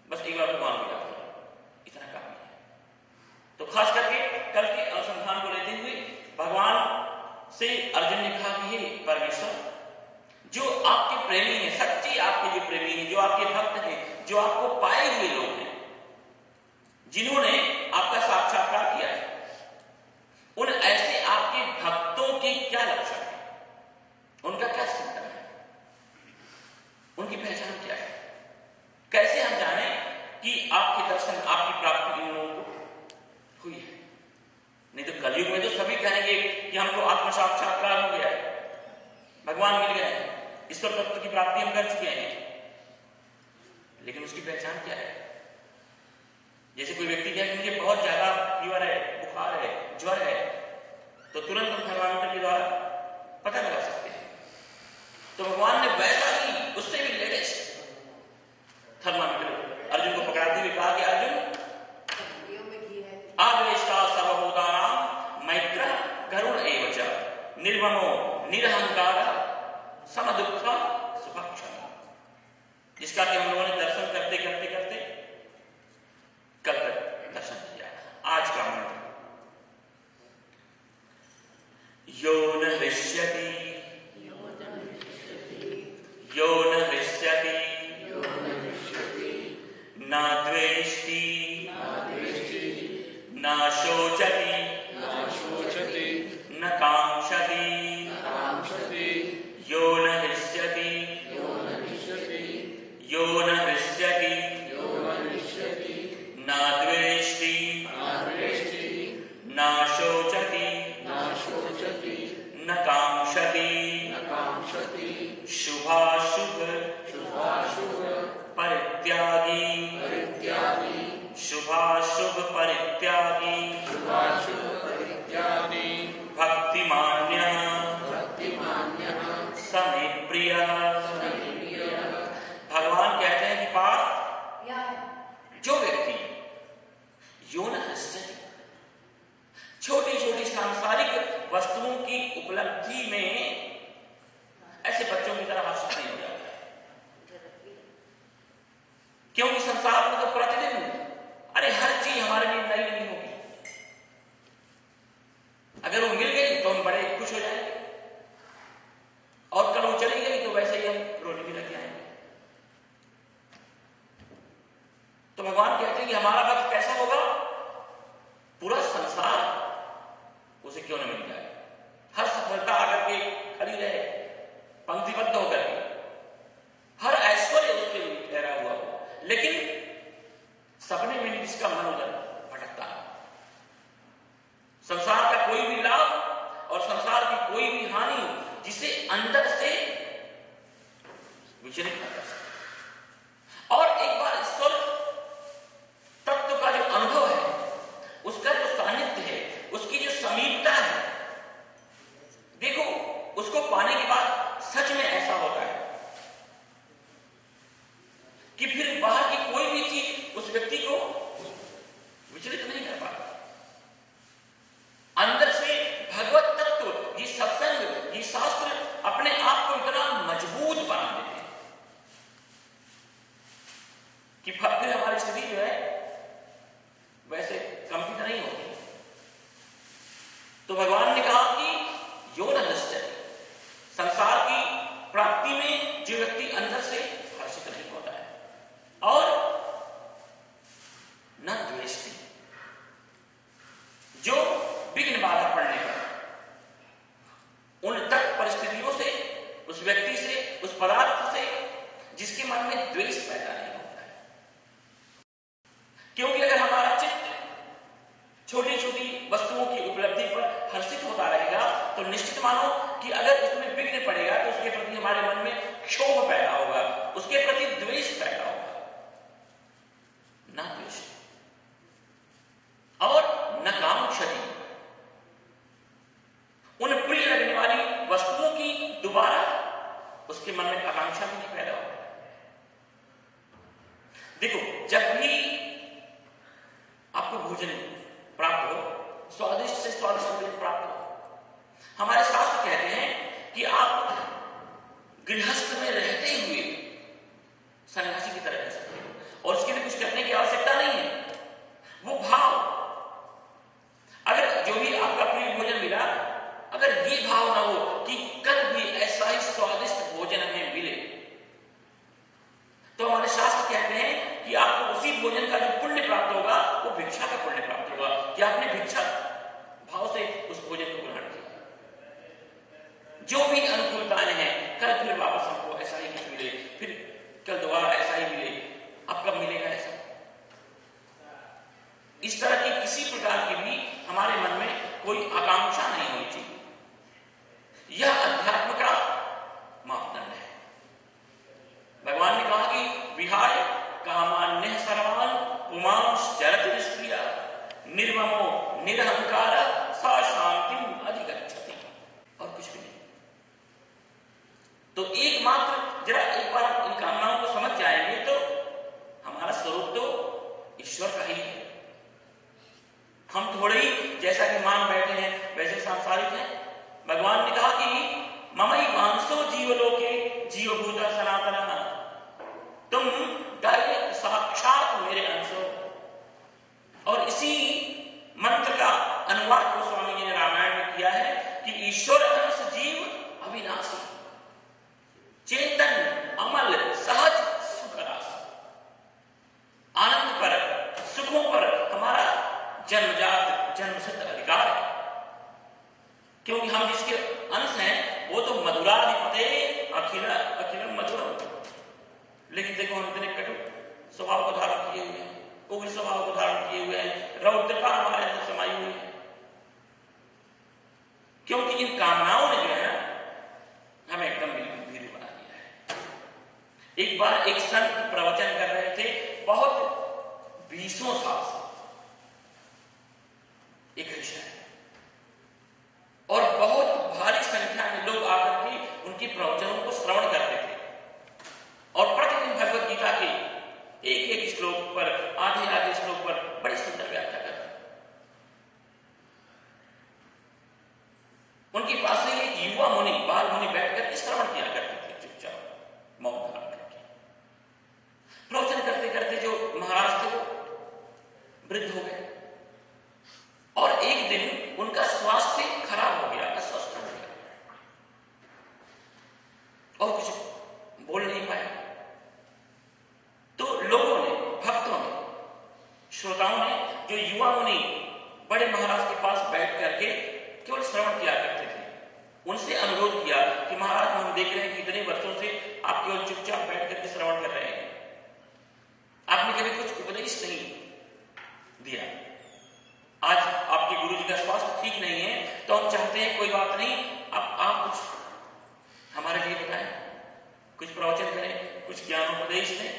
बस एक बार भगवान को याद करो, इतना काम है। तो खास करके कल के अनुसंधान को लेते हुए भगवान से अर्जुन ने कहा कि हे परमेश्वर, जो आपके प्रेमी हैं, सच्चे आपके जो प्रेमी हैं, जो आपके भक्त हैं, जो आपको पाए हुए लोग हैं, जिन्होंने आपका साक्षात्कार किया है, उन ऐसे आपके भक्तों के क्या लक्षण है, उनका क्या चिंतन है, उनकी पहचान क्या है, कैसे हम जाने कि आपके दर्शन, आपकी प्राप्ति इन लोगों को हुई है। नहीं तो कलयुग में तो सभी कहेंगे कि हमको आत्म साक्षात्कार हो गया है, भगवान मिल गए हैं, ईश्वर तत्व की प्राप्ति हम कर चुके हैं। लेकिन उसकी पहचान क्या है? जैसे कोई व्यक्ति कहे कि मुझे बहुत ज्यादा फीवर है, बुखार है, ज्वर है, तो तुरंत हम थर्मामीटर के द्वारा पता लगा सकते हैं। तो भगवान ने वैसा ही, उससे भी लेटेस्ट थर्मामीटर अर्जुन को पकड़ाते हुए कहा कि अर्जुन, आवेष्टा सर्वभूतानां मैत्र करुण एव निर्ममो निरहंकार समदुःख सुखक्षम, जिसका कि हम लोगों ने दर्शन करते करते करते कल तक दर्शन किया। आज का मंत्र, यो न हृष्यति यो न हृष्यति न द्वेष्टि न शोचति न कांक्षति यो न हृष्यति यो न हृष्यति न द्वेष्टि न शोचति न कांक्षति शुभाशुभ परित्यागी शुभाशुभ परित्यागी भक्तिमान्यः समे प्रियः। भगवान कहते हैं कि पार्थ, जो व्यक्ति यो न हृष्यति, छोटी छोटी सांसारिक वस्तुओं की उपलब्धि में ऐसे बच्चों की तरह हर्षित नहीं हो जाता है, क्योंकि संसार में तो प्रतिदिन अरे हर चीज हमारे लिए नई नहीं होगी। अगर वो मिल गई तो हम बड़े खुश हो जाएंगे, और कल वो चली गई तो वैसे ही हम रोने भी लग जाएंगे। तो भगवान कहते हैं कि हमारा वक्त कैसा होगा, पूरा संसार उसे क्यों न मिल जाए, हर सफलता आकर के खड़ी रहे, पंक्तिबद्ध होकर के, हर ऐश्वर्य उसके लिए ठहरा हुआ हो, लेकिन सपने में जिसका मन उधर भटकता है। संसार का कोई भी लाभ और संसार की कोई भी हानि जिसे अंदर से विचलित न कर सके, और एक बार ईश्वर तत्व का जो अनुभव है, उसका जो सानिध्य है, उसकी जो समीपता है, देखो उसको पाने के बाद सच में ऐसा होता है कि फिर बाहर की कोई भी चीज उस व्यक्ति को विचलित नहीं कर पाता। अंदर से भगवत तत्व, ये सत्संग, ये शास्त्र अपने आप को इतना मजबूत बना देते हैं कि फिर हमारी स्थिति जो है वैसे कंपित नहीं होती। तो भगवान ने कहा कि यो न हृष्यति, संसार की प्राप्ति में जो व्यक्ति अंदर से हर्षित नहीं होता है, और न द्वेष्टि, जो विघ्न बाधा पड़ने पर उन तक परिस्थितियों से, उस व्यक्ति से, उस पदार्थ से जिसके मन में द्वेष पैदा नहीं होता है। क्योंकि अगर हमारा चित्त छोटी छोटी वस्तुओं की उपलब्धि पर हर्षित होता रहेगा तो निश्चित मानो कि अगर उसमें विघ्न पड़ेगा तो उसके प्रति हमारे मन में क्षोभ पैदा होगा, उसके प्रति द्वेष पैदा होगा, न द्वेष और न कांक्षति, उन प्रिय लगने वाली वस्तुओं की दोबारा उसके मन में आकांक्षा भी नहीं पैदा होगा। देखो, जब भी आपको भोजन प्राप्त हो, स्वादिष्ट से स्वादिष्ट भोजन प्राप्त हो, हमारे शास्त्र कहते हैं कि आप गृहस्थ में रहते हुए सन्यासी की तरह रह सकते हो, और उसके लिए कुछ करने की आवश्यकता नहीं है। वो भाव, अगर जो भी आपका प्रिय भोजन मिला, अगर ये भाव ना हो कि कल भी ऐसा ही स्वादिष्ट भोजन हमें मिले, तो हमारे शास्त्र कहते हैं कि आपको उसी भोजन का जो पुण्य प्राप्त होगा वो भिक्षा का पुण्य प्राप्त होगा, कि आपने भिक्षा भाव से उस भोजन को ग्रहण किया। जो भी अनुकूलताएं हैं, कल फिर वापस हमको ऐसा ही कुछ मिले, फिर कल दोबारा ऐसा ही मिले, अब कब मिलेगा ऐसा, इस तरह की किसी प्रकार की भी हमारे मन में कोई आकांक्षा नहीं होनी चाहिए। यह अध्यात्म का मापदंड है। भगवान ने कहा कि विहाय कामान्य सर्वान् पुमांस चरति निष्क्रिया निर्ममो निरहंकार सा शांतिम अधिगच्छति, और कुछ भी नहीं। तो एकमात्र जरा एक बार इन कामनाओं को समझ जाएंगे तो हमारा स्वरूप तो ईश्वर का ही है। हम थोड़े ही जैसा कि मान बैठे हैं वैसे सांसारिक हैं, भगवान ने कहा कि ममई मानसो जीवलोके जीवभूता सनातन, तुम डायरेक्ट साक्षात मेरे अंश हो। और इसी मंत्र का अनुवाद गोस्वामी जी ने रामायण में किया है कि ईश्वर अंश जीव अविनाशी, चेतन अमल सहज सुख रास, आनंद पर सुखों पर हमारा जन्मजात जन्मसिद्ध अधिकार है, क्योंकि हम जिसके अंश हैं वो तो मधुराधिपते अखिल अखिल मधुरम। लेकिन देखो हम इतने कटु स्वभाव को धारण किए हुए हैं, उग्र स्वभाव को धारण किए हुए हैं, रौद्रता हमारे अंदर समाई हुई है, क्योंकि इन कामनाओं ने जो है हमें एकदम भीरू बना दिया है। एक बार एक संत प्रवचन कर रहे थे, बहुत 20 साल से एक विषय, और बहुत भारी संख्या में लोग आकर के उनके प्रवचनों को श्रवण करते थे और प्रतिदिन भगवत गीता के एक एक श्लोक पर, आधे आधे श्लोक पर बड़ी सुंदर व्याख्या करते। उनके पास से एक युवा मुनि, बाल मुनि बैठकर श्रवण किया करते थे, चुपचाप मौन धारण करके। प्रवचन करते करते जो महाराज थे वो वृद्ध हो गए और एक दिन उनका स्वास्थ्य खराब हो गया, अस्वस्थ हो गया और कुछ बोल नहीं पाए। तो लोगों ने, भक्तों ने, श्रोताओं ने, जो युवा मुनि बड़े महाराज के पास बैठ करके केवल श्रवण किया करते थे, उनसे अनुरोध किया कि महाराज हम देख रहे हैं कि इतने वर्षों से आप केवल चुपचाप बैठ करके श्रवण कर रहे हैं, आपने कभी कुछ उपदेश नहीं दिया, आज आपके गुरु जी का स्वास्थ्य ठीक नहीं है, तो हम चाहते हैं कोई बात नहीं, अब आप कुछ हमारे लिए बताएं, कुछ प्रवचन करें, कुछ ज्ञानोपदेश दें।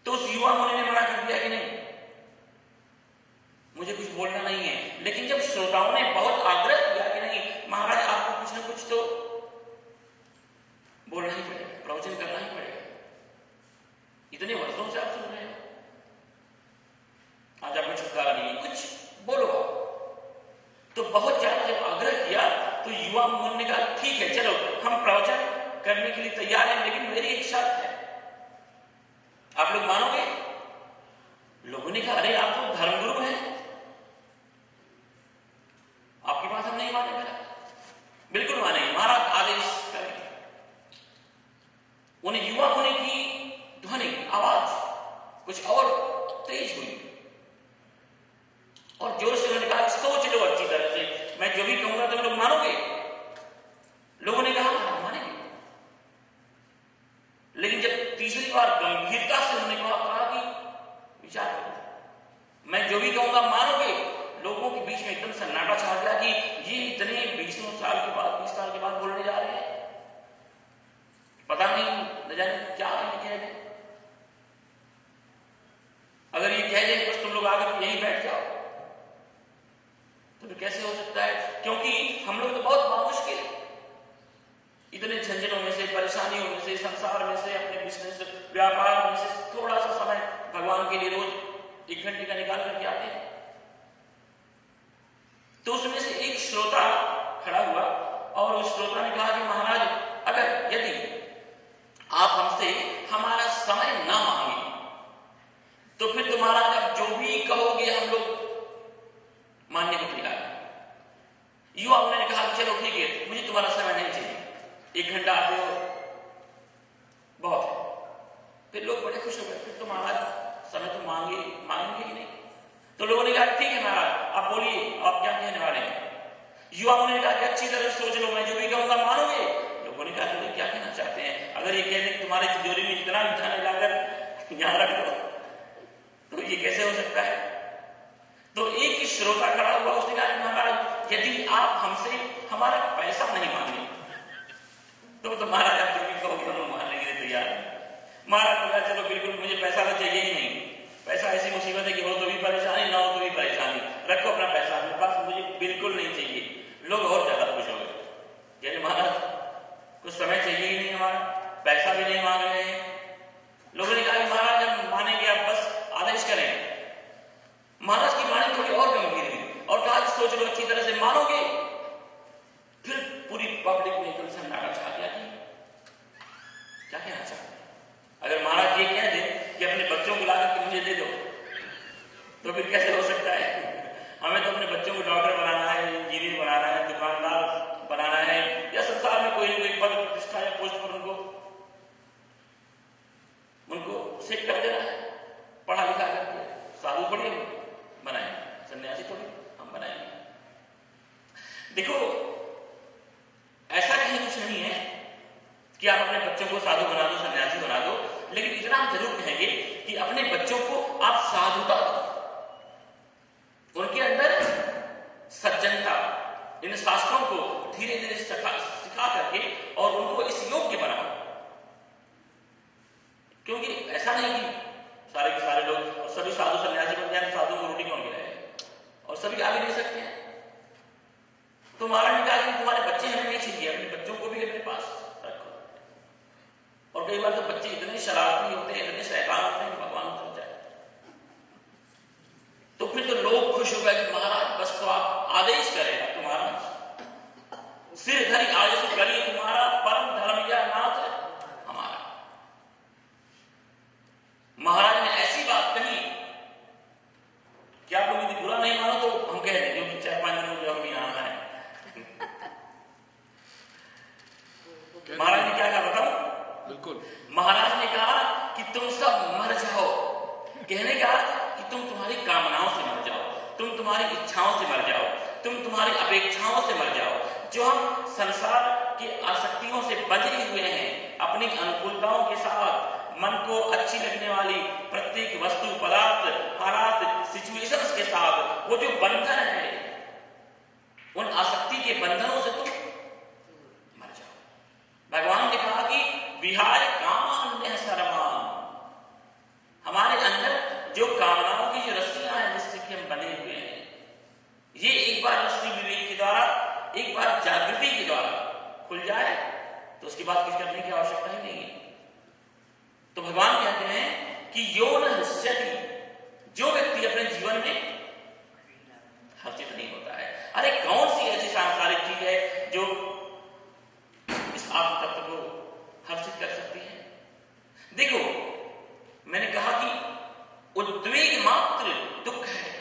तो उस युवा मुनि ने मना कर दिया कि नहीं, मुझे कुछ बोलना नहीं है। लेकिन जब श्रोताओं ने बहुत आग्रह किया कि नहीं महाराज आपको कुछ ना कुछ तो बोलना ही पड़ेगा, प्रवचन करना ही पड़ेगा, इतने वर्षों से आप सुन रहे हो, आज आपको छुटकारा नहीं है, कुछ बोलो। तो बहुत ज्यादा जब आग्रह किया तो युवा मुनि ने कहा ठीक है चलो हम प्रवचन करने के लिए तैयार हैं, लेकिन मेरी एक शर्त है, आप लोग मानोगे? लोगों ने कहा अरे आप तो धर्मगुरु हैं, आपकी बात हम नहीं मानेंगे। बिल्कुल मानेंगे, महाराज आदेश करें। उन युवा मुनि की ध्वनि आवाज कुछ और तेज हुई और जोर से उन्होंने कहा सोच लो अच्छी तरह से, मैं जो भी कहूंगा तुम लोग मानोगे? लोगों ने कहा हम मानेंगे। लेकिन जब तीसरी बार गंभीरता से उन्होंने कहा कि विचार करो, मैं जो भी कहूंगा मानोगे? लोगों के बीच में एकदम सन्नाटा छा गया कि ये इतने 20 साल के बाद, 20 साल के बाद बोलने जा रहे हैं, पता नहीं न जाने क्या ये कह रहे। अगर ये कह दें बस तुम लोग आकर यहीं बैठ जाओ तो फिर कैसे हो सकता है? क्योंकि हम लोग तो बहुत बामुश्किल, इतने झंझटों में से, परेशानियों में से, संसार में से, अपने बिजनेस व्यापार में से थोड़ा सा समय भगवान के लिए रोज 1 घंटे का निकाल करके आते हैं। तो उसमें से एक श्रोता खड़ा हुआ और उस श्रोता ने कहा कि महाराज अगर यदि आप हमसे हमारा समय ना मांगे तो फिर तुम्हारा जब जो भी कहोगे हम लोग मानने को तैयार है। युवा उन्होंने कहा चलो ठीक है, मुझे तुम्हारा समय नहीं चाहिए, 1 घंटा आते हो बहुत है। फिर लोग बड़े खुश हो गए, फिर तो महाराज समय तो मांगेंगे ही नहीं। तो लोगों ने कहा ठीक है महाराज आप बोलिए आप क्या कहने वाले हैं। युवा उन्होंने कहा कि अच्छी तरह सोच लो, मैं जो भी कहूंगा मानोगे? लोगों ने कहा तुम क्या कहना चाहते हैं? अगर ये कह दें तुम्हारी तिजोरी में इतना धन लाकर यहां रख दो तो ये कैसे हो सकता है? तो एक ही श्रोता खड़ा हुआ, उसने कहा महाराज यदि आप हमसे हमारा पैसा नहीं मांगे तो तुम्हारा जब जो भी कहोगे हम मानने के लिए तैयार है। महाराज बोला चलो बिल्कुल, मुझे पैसा तो चाहिए ही नहीं, पैसा ऐसी मुसीबत है कि हो तो भी परेशानी, ना हो तो भी परेशानी, रखो अपना पैसा अपने पास, मुझे बिल्कुल नहीं चाहिए। लोग और ज्यादा खुश हो गए, यानी महाराज कुछ समय चाहिए ही नहीं, हमारा पैसा भी नहीं मांग रहे हैं। लोगों ने कहा महाराज हम मानेंगे, आप बस आदेश करें। महाराज की वाणी थोड़ी और गंभीर हुई और कहा सोच लो अच्छी तरह से, मानोगे? देखो ऐसा कहीं कुछ नहीं है कि आप अपने बच्चों को साधु बना दो, सन्यासी बना दो, लेकिन इतना हम जरूर कहेंगे कि अपने बच्चों को आप साधुता दो, उनके अंदर सज्जनता, इन शास्त्रों को धीरे धीरे सिखा करके और उनको इस योग्य बनाओ। क्योंकि ऐसा नहीं कि सारे के सारे लोग और सभी साधु सन्यासी बन जाए, साधु को रोटी कौन खिलाएगा, और सभी आगे नहीं सकते हैं। तो महाराज ने कहा कि तुम्हारे बच्चे हमें नहीं चाहिए, अपने बच्चों को भी अपने पास रखो। और कई बार तो बच्चे इतने शरारती होते हैं, इतने शैतान होते हैं, भगवान उतर जाए। तो फिर तो लोग खुश हो गए कि महाराज बस तो आप आदेश करेगा, तुम्हारा सिर धरी आदेश करिए, तुम्हारा परम धर्म या नाथ हमारा। महाराज ने ऐसी बात कही कि आप लोग यदि बुरा नहीं मानो तो हम कह दें, क्योंकि 4-5 दिन जो हम भी आना है। महाराज ने क्या कहा बताओ? बिल्कुल। महाराज ने कहा कि तुम सब मर जाओ। कहने का कि तुम तुम्हारी कामनाओं से मर जाओ, तुम तुम्हारी इच्छाओं से मर जाओ, तुम तुम्हारी अपेक्षाओं से मर जाओ। जो हम संसार की आसक्तियों से बंधे हुए हैं, अपनी अनुकूलताओं के साथ मन को अच्छी लगने वाली प्रत्येक वस्तु, पदार्थ, हालात, सिचुएशंस के साथ वो जो बंधन है, उन आसक्ति के बंधनों से तुम मर जाओ। भगवान ने कहा कि विहाय कामान्य सर्वान्, हमारे अंदर जो कामनाओं की जो रस्सियां हैं जिससे कि हम बने हुए हैं, ये एक बार रस्सी विवेक के द्वारा, एक बार जागृति के द्वारा खुल जाए तो उसके बाद कुछ करने की आवश्यकता ही नहीं है। तो भगवान कहते हैं कि यो न हृष्यति, जो व्यक्ति अपने जीवन में हर्षित नहीं होता है। अरे कौन सी ऐसी सांसारिक चीज है जो इस आत्म तत्व को हर्षित कर सकती है? देखो मैंने कहा कि उद्वेग मात्र दुख है,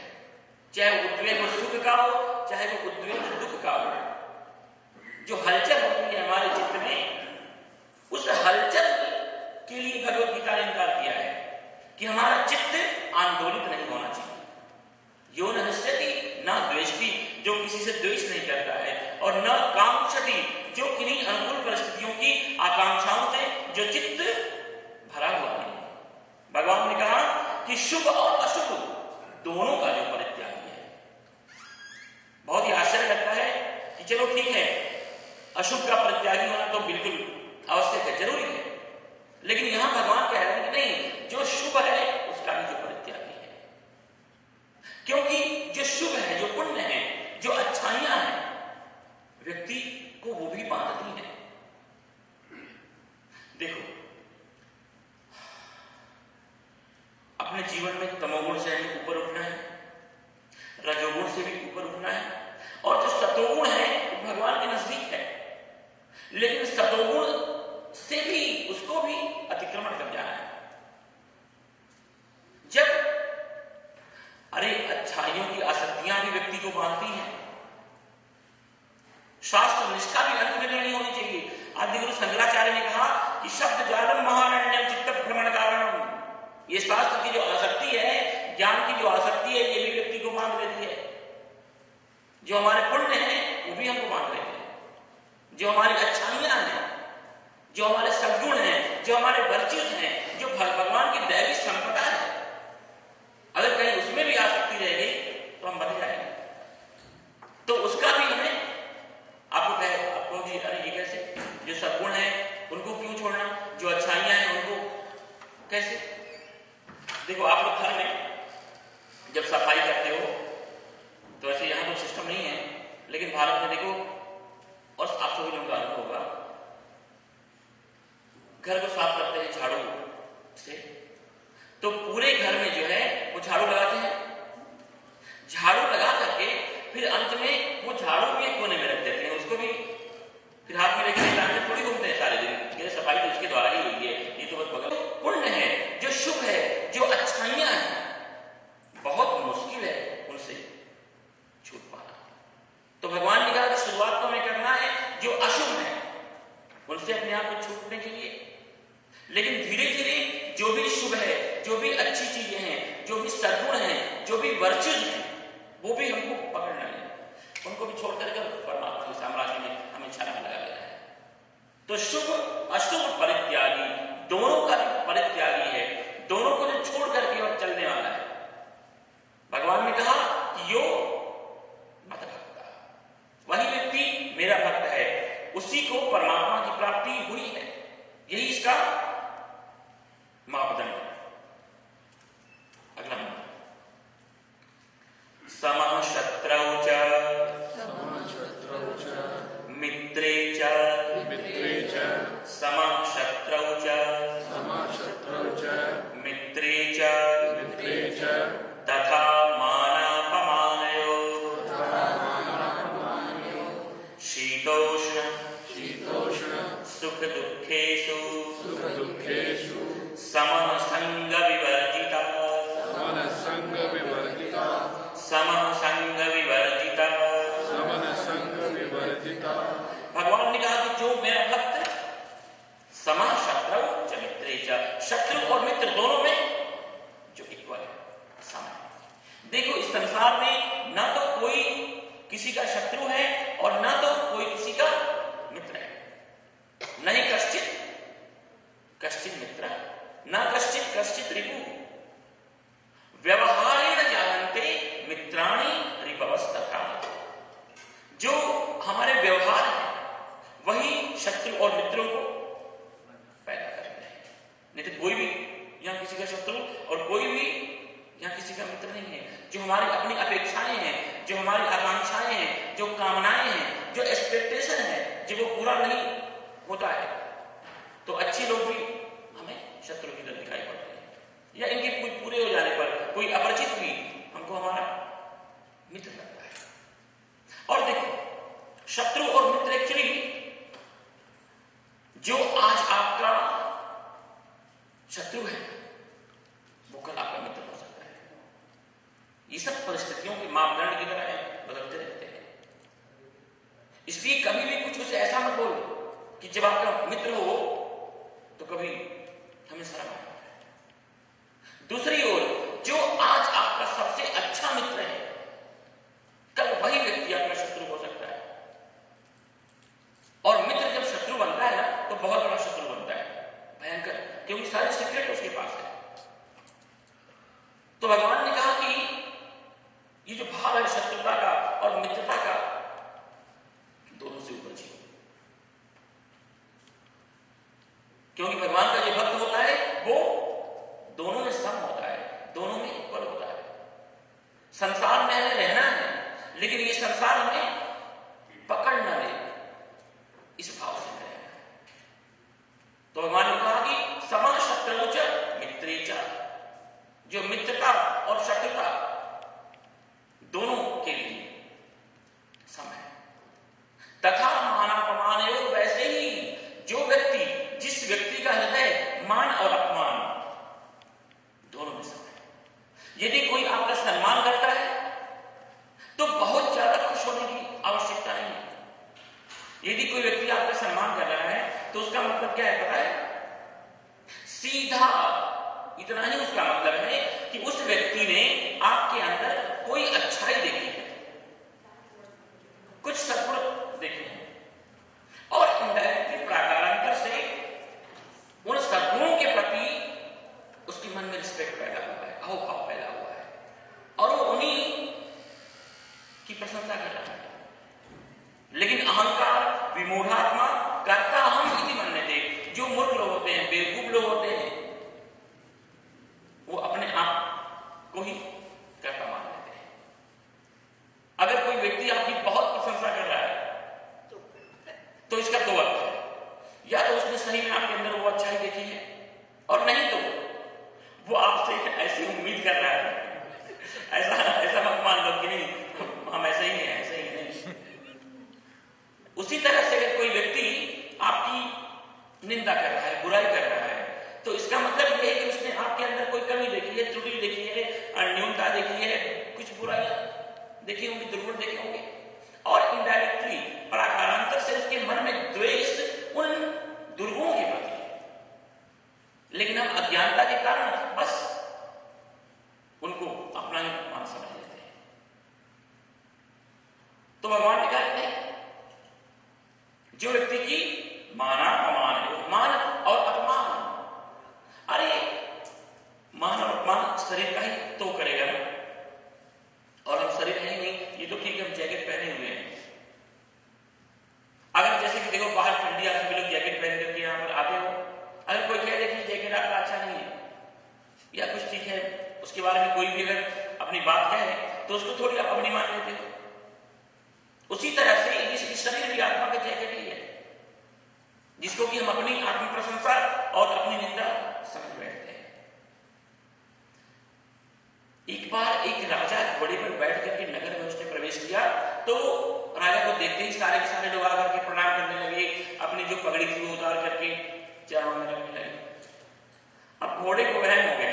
चाहे उद्वेग वो सुख का हो, चाहे वो उद्वेग दुख का हो। जो हलचल होती है हमारे चित्त में, उस हलचल के लिए भगवत गीता ने इनकार किया है कि हमारा चित्त आंदोलित नहीं होना चाहिए। यो न हृष्यति न द्वेष्टि, जो किसी से द्वेष नहीं करता है, और न कांक्षति, जो किन्हीं अनुकूल परिस्थितियों की आकांक्षाओं से जो चित्त भरा हुआ नहीं। भगवान ने कहा कि शुभ और अशुभ दोनों का जो परित्यागी है। बहुत ही आश्चर्य लगता है कि चलो ठीक है, अशुभ का परित्यागी होना तो बिल्कुल आवश्यक है, जरूरी है, लेकिन यहां भगवान कह रहे हैं कि नहीं, जो शुभ है उसका भी जो परित्यागी है। क्योंकि जो शुभ है, जो पुण्य है, जो अच्छाइयां हैं, व्यक्ति को वो भी बांधती है। देखो अपने जीवन में तमोगुण से हमें ऊपर उठना है, रजोगुण से भी ऊपर उठना है, और जो सतोगुण है वो भगवान के नजदीक है, लेकिन सतोगुण से भी उसको भी अतिक्रमण कर जाना है। जब अरे अच्छाइयों की आसक्तियां भी व्यक्ति को बांधती हैं, शास्त्र निष्ठा भी अंत में नहीं होनी चाहिए। आदि गुरु शंकराचार्य ने कहा कि शब्द जालम महारण्यम चित्त भ्रमण कारणम, ये शास्त्र की जो आसक्ति है, ज्ञान की जो आसक्ति है, ये भी व्यक्ति को बांध लेती है। जो हमारे पुण्य हैं वो भी हमको बांध लेते हैं, जो हमारी अच्छाइयां हैं, जो हमारे सद्गुण हैं, जो हमारे वर्च्यूज हैं, जो भगवान की दैवी संपदा है, अगर कहीं उसमें भी आसक्ति रहेगी तो हम बन जाएंगे। तो उसका भी हमें आपको जी अरे ये कैसे, जो सद्गुण है उनको क्यों छोड़ना, जो अच्छाइयां हैं उनको कैसे? देखो आप लोग घर में जब सफाई करते हो तो ऐसे यहां कोई सिस्टम नहीं है, लेकिन भारत में देखो, और आप सभी लोगों का अनुभव होगा, घर को साफ करते हैं झाड़ू से, तो पूरे घर में जो है वो झाड़ू लगाते हैं। झाड़ू लगा करके फिर अंत में वो झाड़ू भी एक कोने में रख देते हैं, उसको भी फिर हाथ में लेकर टांगे थोड़ी घूमते हैं सारे दिन, ये सफाई तो इसके द्वारा ही हुई है, ये तो बस बगल। पुण्य है, जो शुभ है, जो अच्छाइयां हैं, बहुत मुश्किल है उनसे छूट पाना। तो भगवान ने कहा कि शुरुआत तो हमें करना है जो अशुभ है उनसे अपने आप को छूटने के लिए, लेकिन धीरे धीरे जो भी शुभ है, जो भी अच्छी चीजें हैं, जो भी सद्गुण हैं, जो भी वर्च्यूज हैं, वो भी हमको पकड़ना है, उनको भी छोड़ करके परमात्मा को परमात्मा की प्राप्ति हुई है। यही इसका मापदंड है। अगला मंत्र, समः शत्रौ च मित्रे च समः शत्रौ च मित्रे च तथा मानापमानयोः शीतोष्ण सुख दुःखेषु समः संग विवर्जिता भगवान ने कहा कि जो मेरा भक्त समः शत्रौ च मित्रे च, शत्रु और मित्र दोनों में जो इक्वल है, समान। देखो इस संसार में ना तो कोई किसी का शत्रु है और ना तो कोई किसी का मित्र है। नहीं कश्चित मित्र न कश्चित रिपु व्यवहारेण जानन्ते मित्राणि रिपवस्तथा। जो हमारे व्यवहार है वही शत्रु और मित्रों को पैदा करते हैं। नहीं तो कोई भी यहां किसी का शत्रु और कोई भी यहां किसी का मित्र नहीं है। जो हमारी अपनी अपेक्षाएं हैं, जो हमारी आकांक्षाएं हैं, जो कामनाएं हैं, जो एक्सपेक्टेशन है, जब वो पूरा नहीं होता है तो अच्छे लोग भी हमें शत्रु की तरह दिखाई पड़ते हैं, या इनके पूरे हो जाने पर कोई अपरिचित भी हमको हमारा मित्र लगता है। और देखो शत्रु और मित्र एक्चुअली जो आज आपका शत्रु है वो कल आपका मित्र हो सकता है। ये सब परिस्थितियों के मापदंड की तरह बदलते रहते हैं। इसलिए कभी भी कुछ उसे ऐसा मत बोलो कि जब आपका मित्र हो तो कभी हमें शर्म आए। दूसरी ओर जो आज आपका सबसे अच्छा मित्र है कल वही व्यक्ति आपका शत्रु हो सकता है। और मित्र जब शत्रु बनता है ना तो बहुत बड़ा शत्रु बनता है, भयंकर, क्योंकि सारे सीक्रेट उसके पास है। तो भगवान ने कहा कि ये जो भाव है शत्रुता का और मित्रता का, दोनों से ऊपर जियो। क्योंकि भगवान का जो भक्त होता है वो दोनों में सम होता है, दोनों में इक्वल होता है। संसार में हमें रहना है लेकिन ये संसार हमें पकड़ न ले, इस भाव से रहना है। तो भगवान ने कहा कि समः शत्रौ च मित्रे च, जो मित्रता और शत्रुता दोनों के लिए सम है। तथा मानापमानयोः, वैसे ही जो व्यक्ति, जिस व्यक्ति का हृदय मान और अपमान दोनों में सम है। यदि कोई आपका सम्मान करता है तो बहुत ज्यादा खुश होने की आवश्यकता नहीं है। यदि कोई व्यक्ति आपका सम्मान कर रहा है तो उसका मतलब क्या है पता है? सीधा इतना ही उसका मतलब है कि उस व्यक्ति ने आपके अंदर कोई अच्छाई देखी है, कुछ सद्गुण देखे हैं, और इनडायरेक्टली प्राकारांतर से उन सद्गुणों के प्रति उसके मन में रिस्पेक्ट पैदा हुआ है, अहोभाव पैदा हुआ है, और वो उन्हीं की प्रशंसा कर रहा है। लेकिन अहंकार, विमूढ़ात्मा, कर्ता हम इति मन्यते, जो मूर्ख लोग होते हैं, बेवकूफ लोग होते हैं, वो अपने आप को ही कर्ता मान लेते हैं। अगर कोई व्यक्ति आपकी बहुत प्रशंसा कर रहा है तो इसका दो अर्थ है, या तो उसने सही में आपके अंदर वो अच्छाई देखी है, और नहीं तो वो आपसे ऐसी उम्मीद कर रहा है। ऐसा मत मान लो कि नहीं हम ऐसे ही हैं, ऐसे ही नहीं। उसी तरह से अगर कोई व्यक्ति आपकी निंदा कर रहा है, बुराई कर रहा है, तो इसका मतलब यह है कि उसने आपके अंदर कोई कमी देखी है, त्रुटि देखी है, न्यूनता देखी है, कुछ बुराइयां देखी होंगी, दुर्गुण देखे होंगे, और इनडायरेक्टली प्राकारांतर से उसके मन में द्वेष उन दुर्गुणों के प्रति। लेकिन हम अज्ञानता के कारण बस उनको अपना ही मान समझ लेते हैं। तो भगवान ने कहा नहीं, जो व्यक्ति की माना अपमान, मान और अपमान, अरे मान और अपमान शरीर का ही तो करेगा ना, और हम शरीर है नहीं, ये तो ठीक है हम जैकेट पहने हुए हैं। अगर जैसे कि देखो बाहर पगड़ी थी वो उतार करके चरणों में रखने लगे। अब घोड़े को वहम हो गया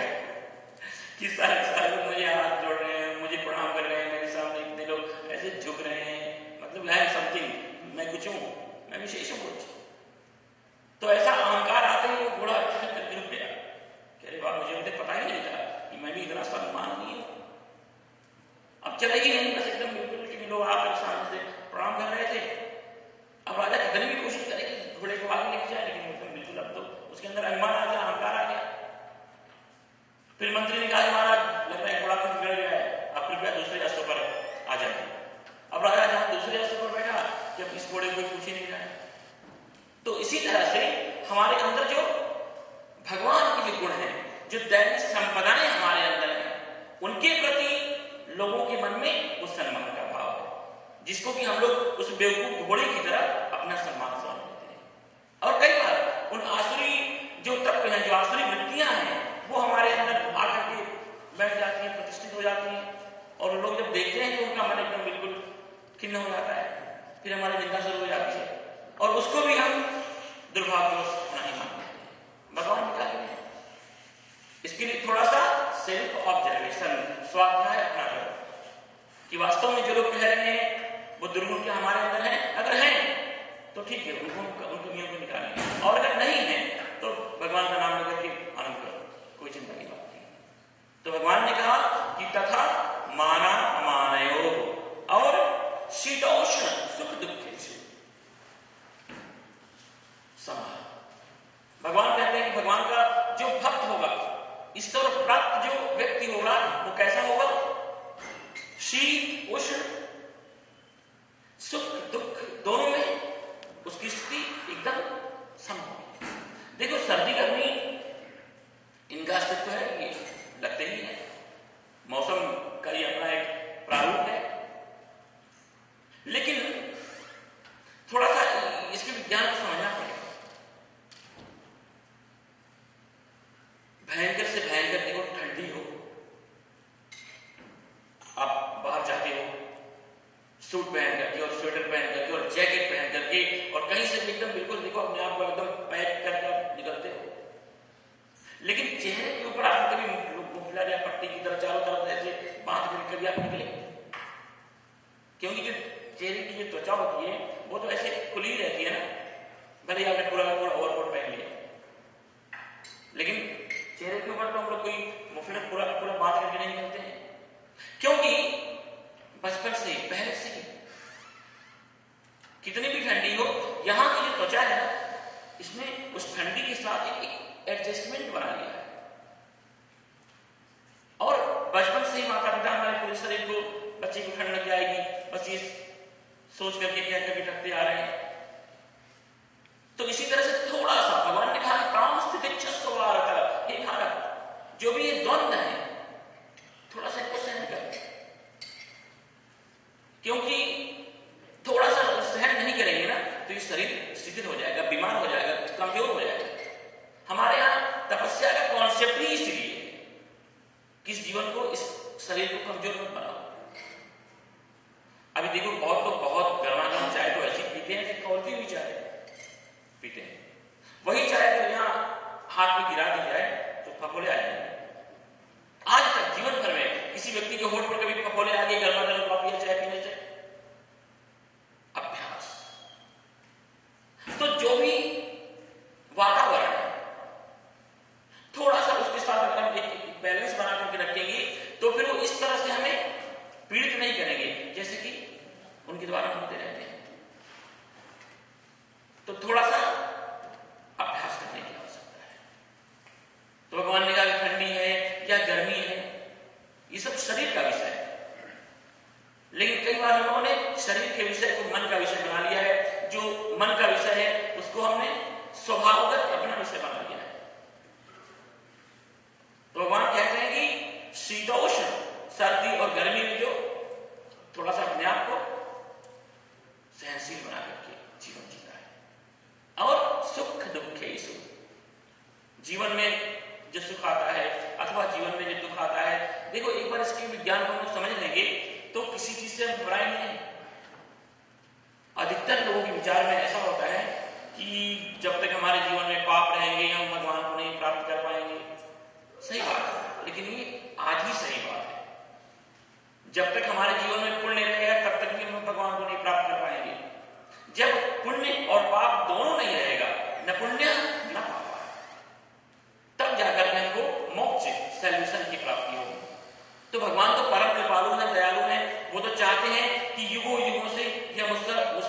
कि सारे लोग मुझे हाथ जोड़ रहे हैं, मुझे प्रणाम कर रहे हैं, मेरे सामने इतने लोग ऐसे झुक रहे हैं, मतलब है समथिंग, मैं कुछ हूं, मैं विशेष हूं कुछ। तो ऐसा अहंकार आते ही वो घोड़ा अच्छे से गिर गया। कह रहे वाह, मुझे पता ही नहीं था कि मैं भी इतना सम्माननीय हूं। अब चलेगी नहीं, बस एकदम बिल्कुल कि लोग आकर सामने से प्रणाम कर रहे थे। अब राजा कितनी भी कोशिश करे कि घोड़े को आगे लेके जाए, लेकिन एकदम बिल्कुल अब तो उसके अंदर अभिमान आ गया, अहंकार आ गया। फिर मंत्री ने कहा महाराज लग रहा है घोड़ा कुछ बिगड़ गया है, आप कृपया दूसरे रास्ते पर आ जाइए। अब राजा जहां दूसरे रास्ते पर बैठा कि अब इस घोड़े को पूछ ही नहीं रहा है। तो इसी तरह से हमारे अंदर जो भगवान के जो गुण हैं, जो दैविक संपदाएं हमारे अंदर हैं, उनके प्रति लोगों के मन में उस सम्मान का भाव है, जिसको कि हम लोग उस बेवकूफ घोड़े की तरह अपना सम्मान समझ लेते हैं। और कई बार उन आसुरी जो तत्व हैं, जो आसुरी वृत्तियां हैं, वो हमारे अंदर आकर के बैठ जाती हैं, प्रतिष्ठित हो जाती हैं, और लोग जब देखते हैं तो उनका मन एकदम बिल्कुल खिन्न हो जाता है, फिर हमारी निंदा शुरू हो जाती है, और उसको भी हम दुर्भाग्यवश नहीं मानते। भगवान ने कहा कि इसके लिए थोड़ा सा सेल्फ ऑब्जर्वेशन, स्वाध्याय अपना करो कि वास्तव में जो लोग कह रहे हैं वो दुर्गुण के हमारे अंदर हैं। अगर हैं तो ठीक है, उनको नियम को निकालेंगे, और अगर नहीं है तो भगवान का नाम लेकर के आनंद करो, कोई चिंता की बात नहीं। तो भगवान ने कहा कि तथा माना अमानयो, और शीतोष्ण सुख दुख समान। भगवान कहते हैं कि भगवान का जो भक्त होगा, ईश्वर प्राप्त जो व्यक्ति होगा, वो कैसा होगा? शीत उष्ण सुख दुख दोनों में उसकी स्थिति एकदम सम होगी। देखो सर्दी गर्मी इनका अस्तित्व है, ये लगते ही है, मौसम का ये अपना एक प्रारूप है, लेकिन थोड़ा सा इसके विज्ञान को समझना पड़ेगा। भयंकर से भयंकर देखो ठंडी हो, आप बाहर जाते हो सूट पहन करके और स्वेटर पहन करके और जैकेट पहन करके, और कहीं से एकदम बिल्कुल देखो अपने आप को एकदम पैक करके निकलते हो, लेकिन चेहरे के ऊपर आप कभी मुफलर या पट्टी की तरह चारों तरफ ऐसे बांध कर कभी आप निकले? क्योंकि जो चेहरे की जो त्वचा होती है वो तो ऐसे खुली रहती है ना, भले आपने पूरा ओवरकोट पहन लिया, लेकिन चेहरे के ऊपर तो हम लोग कोई मुफलर पूरा बांध करके नहीं निकलते हैं, क्योंकि बचपन से पहले से ही कितनी भी ठंडी हो, यहाँ की जो त्वचा है ना, इसमें उस ठंडी के साथ एक एडजस्टमेंट बना लिया है, और बचपन से ही माता पिता हमारे पूरे शरीर को, बच्चे को ठंड लग जाएगी बस ये सोच करके क्या करके रखते आ रहे हैं। तो इसी तरह से थोड़ा सा भगवान ने कहा काम स्थिति हे भारत, जो भी ये द्वंद है थोड़ा सा इसको सहन कर, क्योंकि थोड़ा सा सहन नहीं करेंगे ना तो ये शरीर शिथिल हो जाएगा, बीमार हो जाएगा, कमजोर हो जाएगा। हमारे यहाँ तपस्या का कॉन्सेप्ट ही इसलिए है कि इस जीवन को, इस शरीर को कमजोर मत बनाओ। अभी देखो बहुत लोग बहुत गर्मा गर्म चाय तो ऐसी पीते हैं कि कौलती हुई चाय पीते हैं, वही चाय अगर यहाँ हाथ में गिरा दी जाए तो फफोले आ जाएंगे। आज तक जीवन भर में किसी व्यक्ति के होठ पर कभी फफोले आ गए गर्मा गर्म कॉफी या चाय पीने से? अभ्यास। तो जो भी वातावरण है थोड़ा सा उसके साथ अगर हम एक बैलेंस बना करके रखेंगे तो फिर वो इस तरह से हमें पीड़ित नहीं करेंगे जैसे कि उनके द्वारा होते रहते हैं। तो थोड़ा सा अभ्यास करने की आवश्यकता है। तो भगवान ने कहा कि ठंडी है या गर्मी है, ये सब शरीर का विषय है, लेकिन कई बार हम लोगों ने शरीर के विषय को मन का विषय बना लिया है। जो मन का विषय है उसको हमने स्वभावगत अपना विषय बना लिया है। तो भगवान कहते हैं कि शीतोष्ण, सर्दी और गर्मी में जो थोड़ा सा अपने आप को सहनशील बना करके जीवन जीता है, और सुख दुख है सुख, जीवन में जो सुख आता है अथवा जीवन में जो दुख आता है, देखो एक बार इसके विज्ञान को हम समझ लेंगे तो किसी चीज से हम घबराएंगे नहीं। अधिकतर लोगों के विचार में ऐसा होता है कि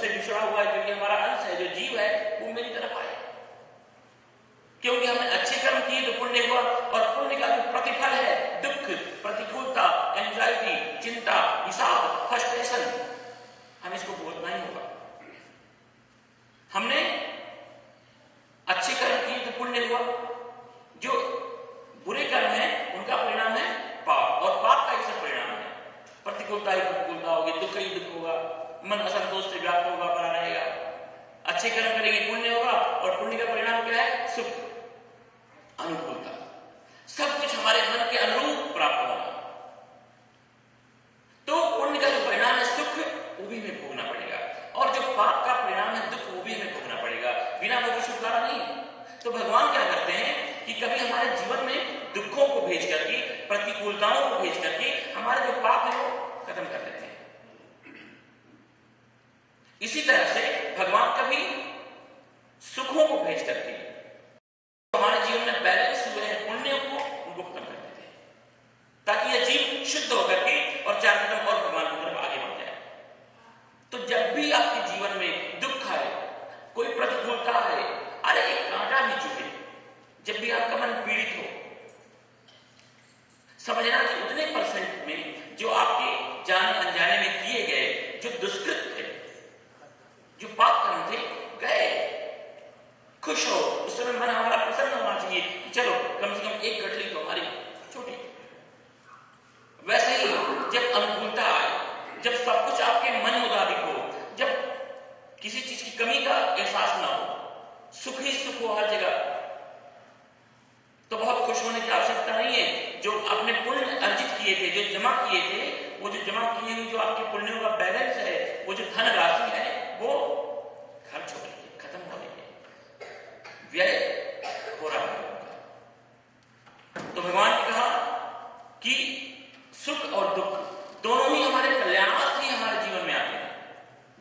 मुझसे बिछड़ा हुआ है, जो ये हमारा अंश है, जो जीव है, वो मेरी तरफ आए, क्योंकि हमने अच्छे कर्म किए तो पुण्य हुआ, और पुण्य का जो प्रतिफल है दुख, प्रतिकूलता, एंजाइटी, चिंता, विषाद, फ्रस्ट्रेशन, हमें इसको भोगना ही होगा। हमने अच्छे कर्म किए तो पुण्य हुआ, जो बुरे कर्म है उनका परिणाम है पाप, और पाप का ही परिणाम है प्रतिकूलता ही प्रतिकूलता होगी, दुख ही दुख होगा, मन असंतोष से व्याप्त होगा, बना रहेगा। अच्छे कर्म करेंगे पुण्य होगा, और पुण्य का परिणाम क्या है? सुख, अनुकूलता, सब कुछ हमारे मन के अनुरूप प्राप्त होगा। तो पुण्य का जो परिणाम है सुख, वो भी हमें भोगना पड़ेगा, और जो पाप का परिणाम है दुख, वो भी हमें भोगना पड़ेगा, बिना भोगे छुटकारा नहीं। तो भगवान क्या करते हैं कि कभी हमारे जीवन में दुखों को भेज करके, प्रतिकूलताओं को भेज करके हमारे जो पाप है वो खत्म कर देते हैं। इसी तरह से भगवान कभी सुखों को भेज करके हमारे जीवन में बैलेंस हुए हैं पुण्यों को, उनको खत्म कर देते हैं, ताकि यह जीव शुद्ध होकर के और चार कदम और भगवान की तरफ आगे बढ़ जाए। तो जब भी आपके जीवन में दुख आए, कोई प्रतिकूलता आए, अरे एक कांटा भी चुभे, जब भी आपका मन पीड़ित हो, समझना कि उतने परसेंट में जो आपके जाने अनजाने में किए गए जो दुष्कृत थे, जो पाप कर्म थे, गए। खुश हो, उस समय मन हमारा प्रसन्न होना चाहिए कि चलो कम से कम एक गठरी तो हमारी छोटी। वैसे ही जब अनुकूलता आए, जब सब कुछ आपके मन मुताबिक हो, जब किसी चीज की कमी का एहसास ना हो, सुख ही सुख हो हर जगह, तो बहुत खुश होने की आवश्यकता नहीं है। जो आपने पुण्य अर्जित किए थे, जो जमा किए थे, वो जो जमा किए हुए जो आपके पुण्यों का बैलेंस है, वो जो धन राशि है, वो खर्च हो रही है, खत्म हो रही है, व्यय हो रहा है। तो भगवान ने कहा कि सुख और दुख दोनों ही हमारे कल्याणार्थ ही हमारे जीवन में आते हैं,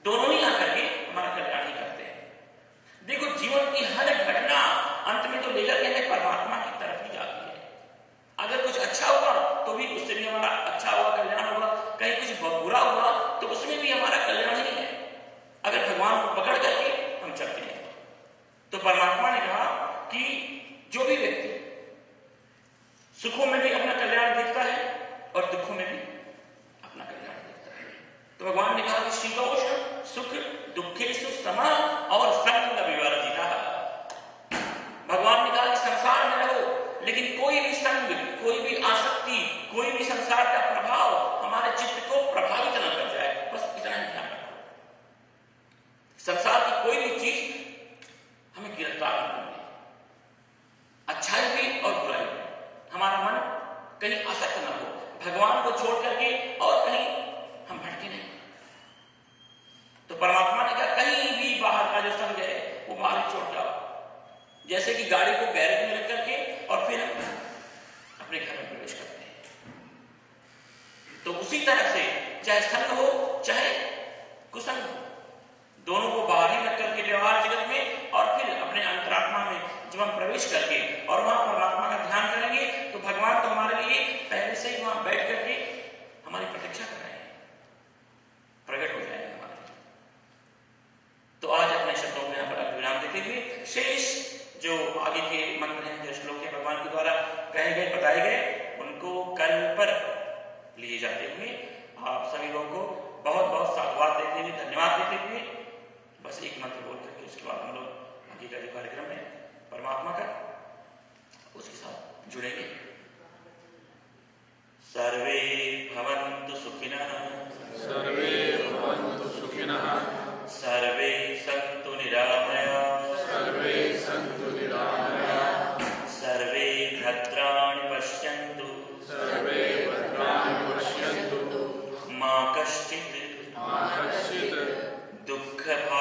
दोनों ही आकर के हमारा कल्याण ही करते हैं। देखो, जीवन की हर घटना अंत में तो लेकर के हमें परमात्मा की तरफ ही जाती है। अगर कुछ अच्छा हुआ तो भी उससे भी हमारा अच्छा हुआ, कल्याण होगा, कहीं कुछ बुरा हुआ तो उसमें भी हमारा कल्याण ही है, अगर भगवान को पकड़ करके हम चलते हैं। तो परमात्मा ने कहा कि जो भी व्यक्ति सुखों में भी अपना कल्याण देखता है और दुखों में भी अपना कल्याण देखता है, तो भगवान ने कहा कि शीतोष्ण सुख दुखेषु समा और संग विवर्जिता। भगवान ने कहा कि संसार में रहो, लेकिन कोई भी संग, कोई भी आसक्ति, कोई भी संसार का प्रभाव हमारे चित्त को प्रभावित न कर जाए, बस इतना ही ध्यान रखो। संसार की कोई भी चीज हमें गिरफ्तार नहीं करनी, अच्छाई भी और बुराई भी, हमारा मन कहीं आसक्त न हो, भगवान को छोड़ करके और कहीं हम भटके नहीं। तो परमात्मा ने कहा कहीं भी बाहर का जो संग है वो बाहर ही छोड़ जाओ। जैसे कि गाड़ी को गैरेज में रख करके और फिर हम अपने घर में प्रवेश करते हैं, तो उसी तरह से चाहे संग हो चाहे कुसंग हो, दोनों को बाहर ही रख करके व्यवहार जगत में, और फिर अपने अंतरात्मा में जब हम प्रवेश करके और वहां परमात्मा का ध्यान करेंगे, तो भगवान तो हमारे लिए पहले से ही वहां बैठ करके हमारी प्रतीक्षा कर रहे हैं, प्रकट हो जाएंगे हमारे। तो आज अपने शब्दों में यहाँ पर विराम देते हुए शेष जो आगे के मंत्र हैं, जो श्लोक के भगवान के द्वारा कहे गए, बताए गए, उनको कल पर लिए जाते हुए आप सभी लोगों को बहुत बहुत साधुवाद देते हुए, धन्यवाद देते हुए, बस एक मंत्र बोल करके उसके बाद हम लोग आगे का जो कार्यक्रम है परमात्मा का, उसके साथ जुड़ेंगे। सर्वे भवन्तु सुखिनः, सर्वे भवन्तु सुखिनः, सर्वे सन्तु निरामयाः, सर्वे सन्तु निरामयाः, सर्वे भद्राणि पश्यन्तु, सर्वे भद्राणि पश्यन्तु, मा कश्चित् दुःखभाग्